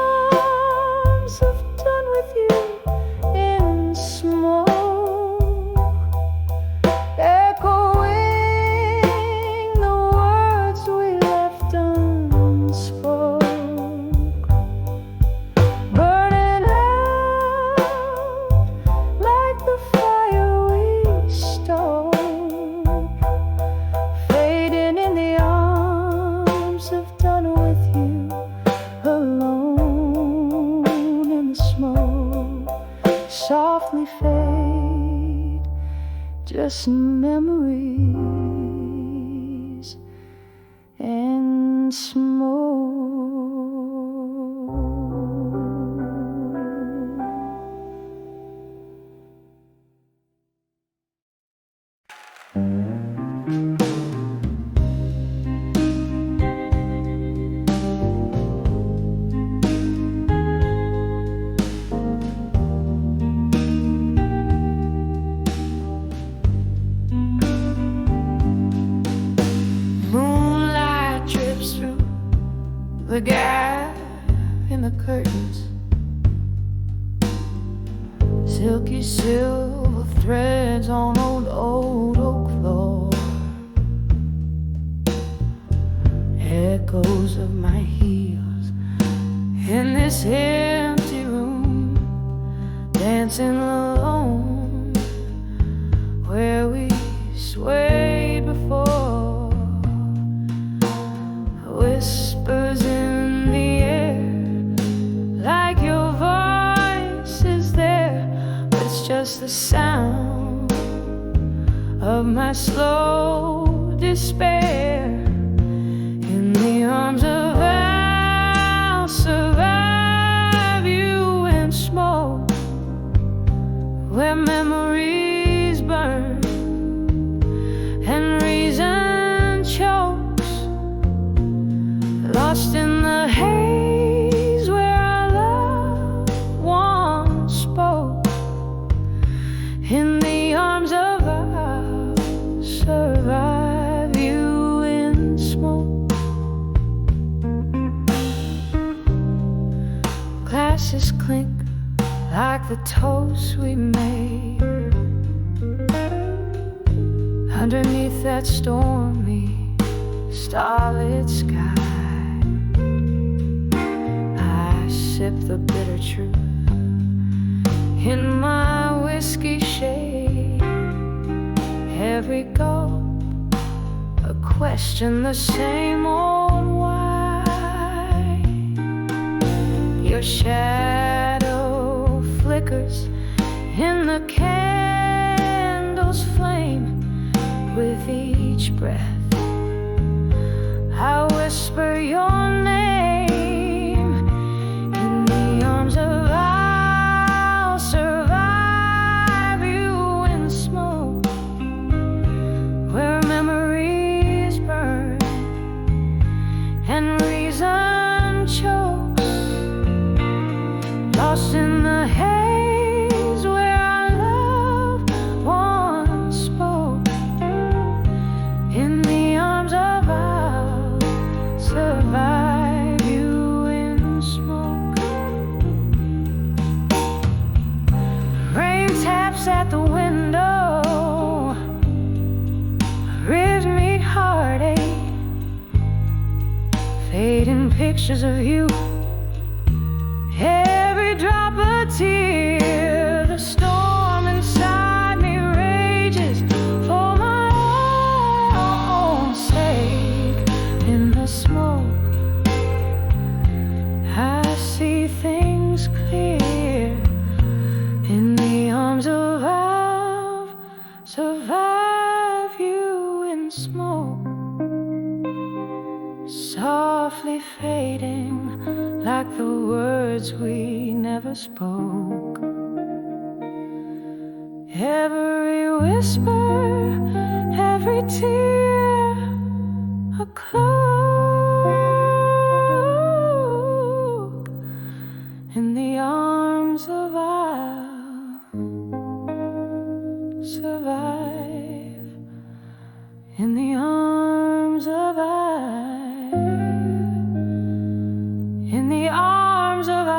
arms of done with you, in smoke, echoing the words we left unspoke, burning out like the fire we stole, fading in the arms of done with you, alone in the smoke, softly fade, just memories and smoke. Moonlight drips through the gap in the curtains, silky silver threads on old oak floor, echoes of my heels in this empty room, dancing alone where we swayed before, whispers in the air like your voice is there, but it's just the sound of my slow despair, in the arms of I'll survive you and smoke, where memories burn and reason chokes, lost in the haze where our love once spoke, in the arms of I'll survive you in smoke. Glasses clink like the toast we made underneath that stormy starlit sky. sip the bitter truth in my whiskey shade. Every gulp a question, the same old why. Your shadow flickers in the candle's flame. With each breath I whisper your name. In the arms of I'll survive you in smoke, where memories burn and reason chokes. Lost in the haze where our love once spoke. In the arms of I'll survive you in smoke. Rain taps at the window, rhythmic heartache, fading pictures of you. Every drop a tear, the storm inside me rages for my own sake. In the smoke I see things clear. In the arms of I'll survive you in smoke. Softly fading like the words we never spoke. Every whisper, every tear, a cloak. In the arms of I'll survive. In the arms of in the arms of I'll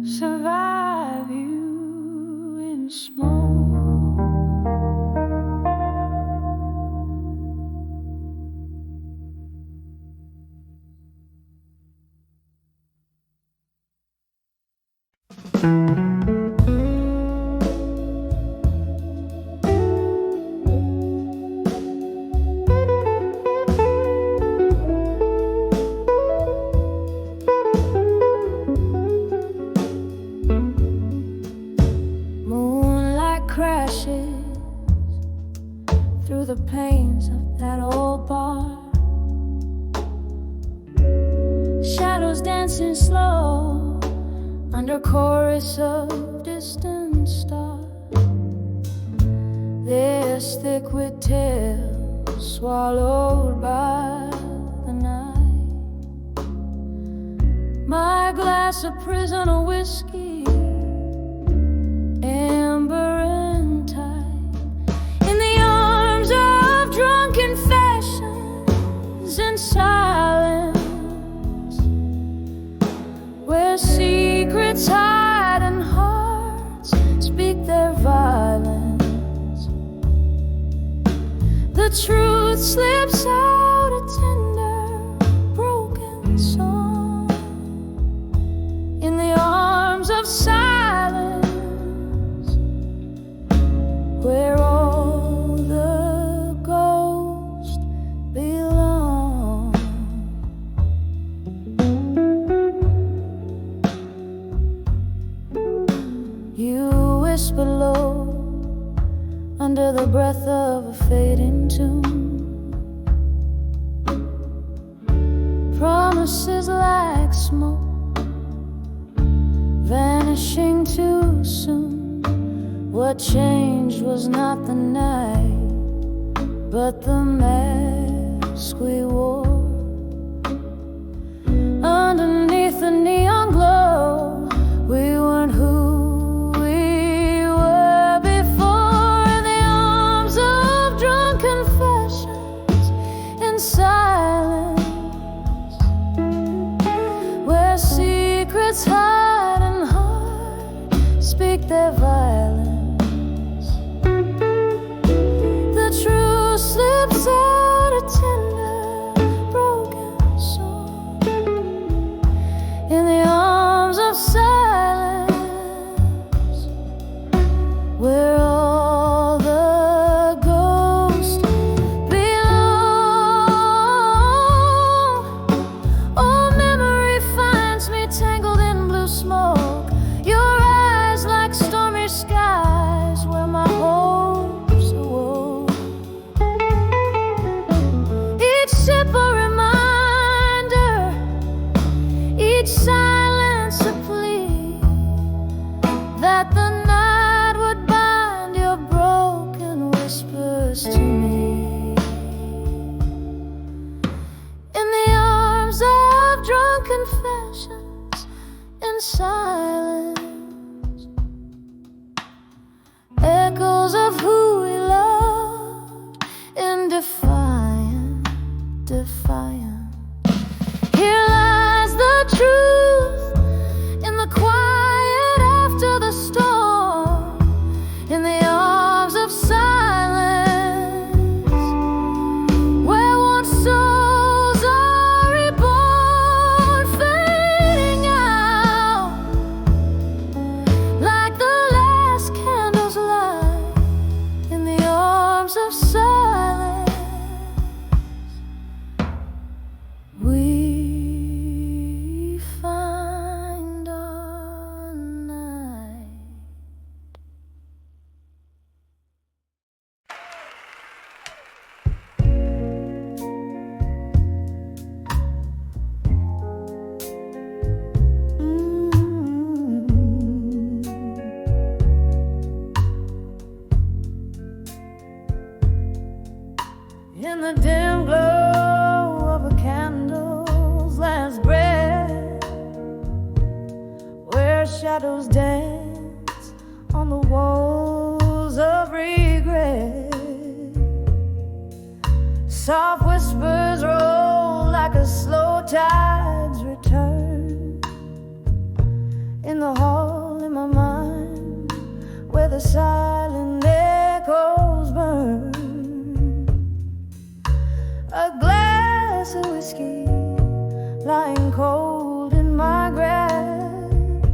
survive you in smoke. Moonlight crashes through the panes of that old bar. Shadows dancing slow under chorus of distant stars. This thick with tales swallowed by the night. My glass of prisoner whiskey, amber and tight. In the arms of drunken fashions and silence, where secrets hide and hearts speak their violence. The truth slips out a tender, broken song. In the arms of silence, where all the ghosts belong. You whisper low under the breath of a fading tune. Promises like smoke, vanishing too soon. What changed was not the night, but the mask we wore. Underneath the neon glow, we weren't who we were before. In the arms of drunken fashions in silence, where secrets hide and heart speak their violence. The truth slips out a tender, broken soul. in silence, echoes of who we loved in defiance. Here lies the truth in the quiet after the storm, in the arms of silence, where once souls are reborn, fading out like the last candle's light in the arms of silence. We find our night. In the dim glow of a candle's last breath, where shadows dance on the walls of regret, soft whispers roll like a slow tide's return. In the hall in my mind, where the silent echoes burn, a glass of whiskey lying cold in my grasp,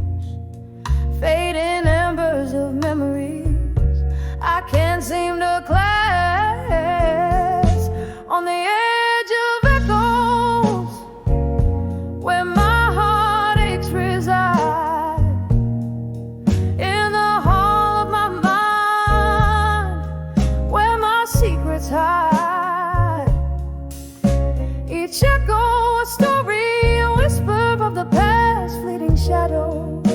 fading embers of memories I can't seem to clasp. On the edge of echoes, where my heartaches reside, in the hall of my mind, where my secrets hide. Each echo a story, a whisper of the past, fleeting shadows.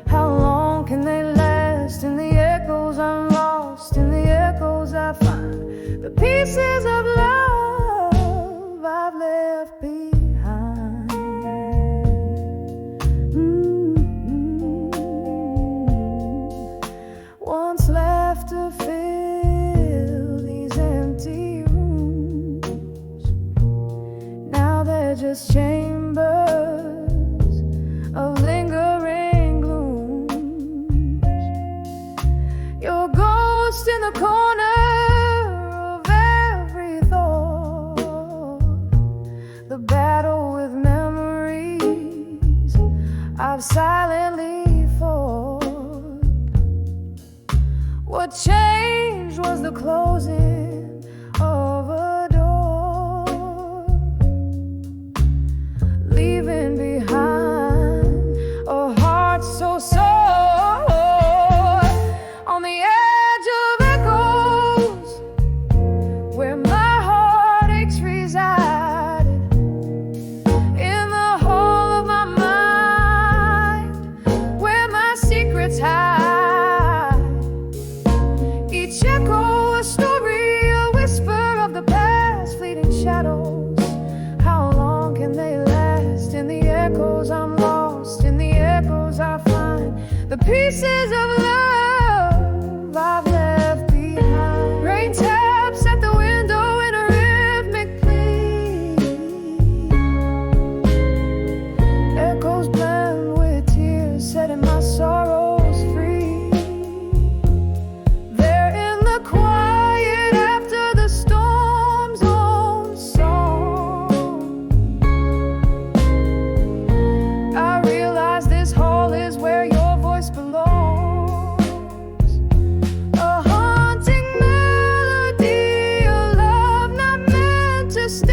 How long can they last? In the echoes I'm lost, in the echoes I find the pieces of love I've left behind. Once left to fill these empty rooms, now they're just chambers of lingering glooms. Your ghost in the corner of every thought, the battle with memories I've silently fought. What changed was the closing of a door, leaving behind a heart so sore. On the edge of echoes, where my heartaches reside, in the hall of my mind, where my secrets hide. Each echo a story, a whisper of the past, fleeting shadows. How long can they last? In the echoes I'm lost, in the echoes I find the pieces of love I've left behind. Rain taps at the window in a rhythmic plea, echoes blend with tears, setting my sorrows free. They're in the quiet after the storm's own song. I realize this hall is where your voice belongs. A haunting melody, a love not meant to stay.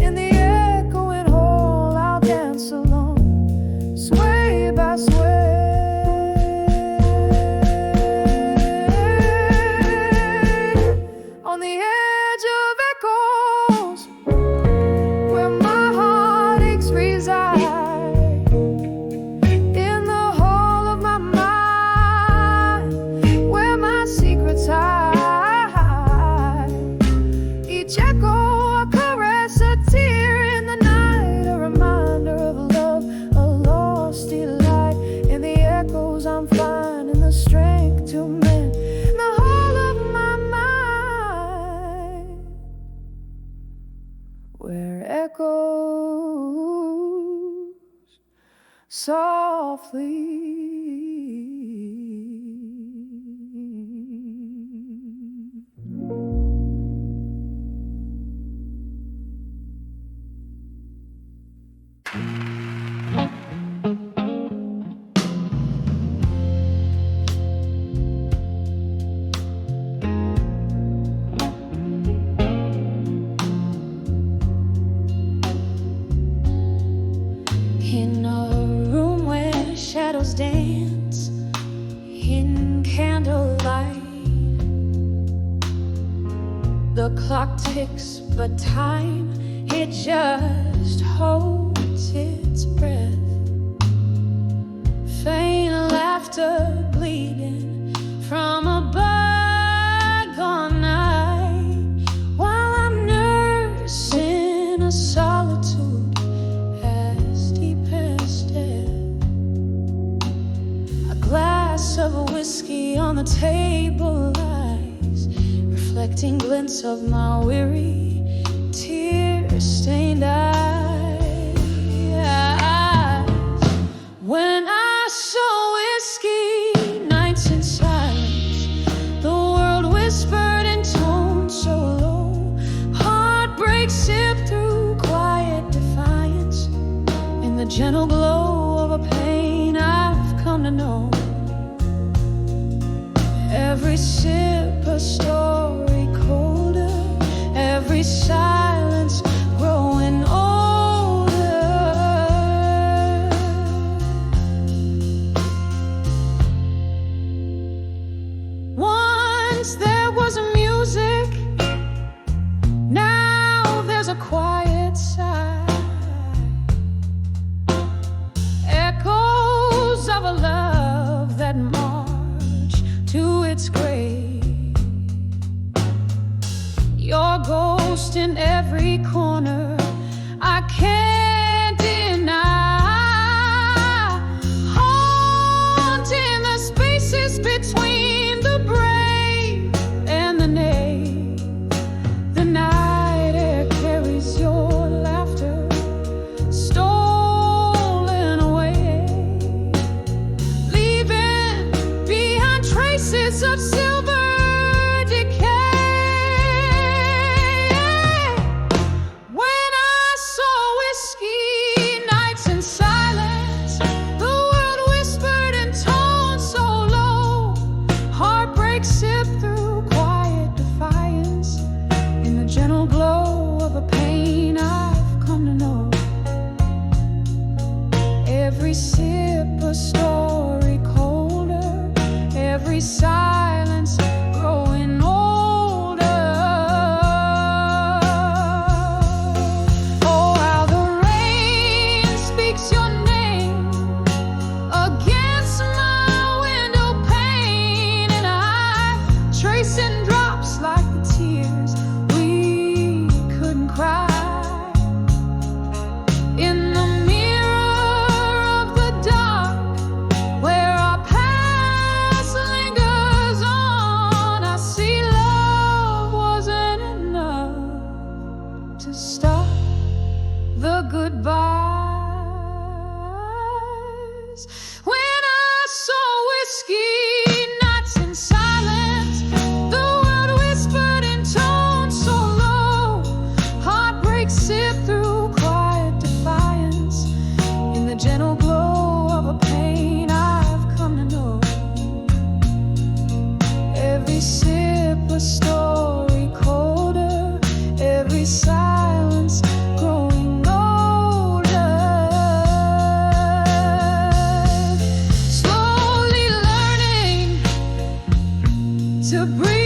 In the echoing hall I'll dance alone, sway by sway. On the edge of echoes, where my heartaches reside, in the hall of my mind, where my secrets hide. Each echo a caress, a tear in the night, a reminder of love echoes softly. In a room where shadows dance in candlelight, the clock ticks, but time, it just holds its breath. Faint laughter bleeding from a bygone night, while I'm nursing a solitude as deep as death. A glass of whiskey on the table lies, reflecting glints of my weary, tear-stained eyes. When I saw whiskey, nights in silence, the world whispered in tones so low. Heartbreak sipped through quiet defiance, in the gentle glow of a pain I've come to know. Every sip a story colder, every silence growing older. Once there was a music, now there's a quiet sigh, echoes of a love that march to its grave. Your ghost in every corner, I can't deny, haunting the spaces between the brave and the knave. The night air carries your laughter, stolen away, leaving behind traces of silver decay. When I saw whiskey, nights in silence, the world whispered in tones so low. Heartbreak sipped through quiet defiance, in the gentle glow of a pain I've come to know. Every sip a story colder, every silence growing older. Oh, how the rain speaks your name against my window pane, and I tracing drops like the tears we couldn't cry. In the mirror of the dark, where our past lingers on, I see love wasn't enough to stop the goodbyes. When I saw whiskey, nights in silence, the world whispered in tones so low. Heartbreak sipped through quiet defiance, in the gentle glow of a pain I've come to know. Every sip a story colder, every silence growing older. Slowly learning to breathe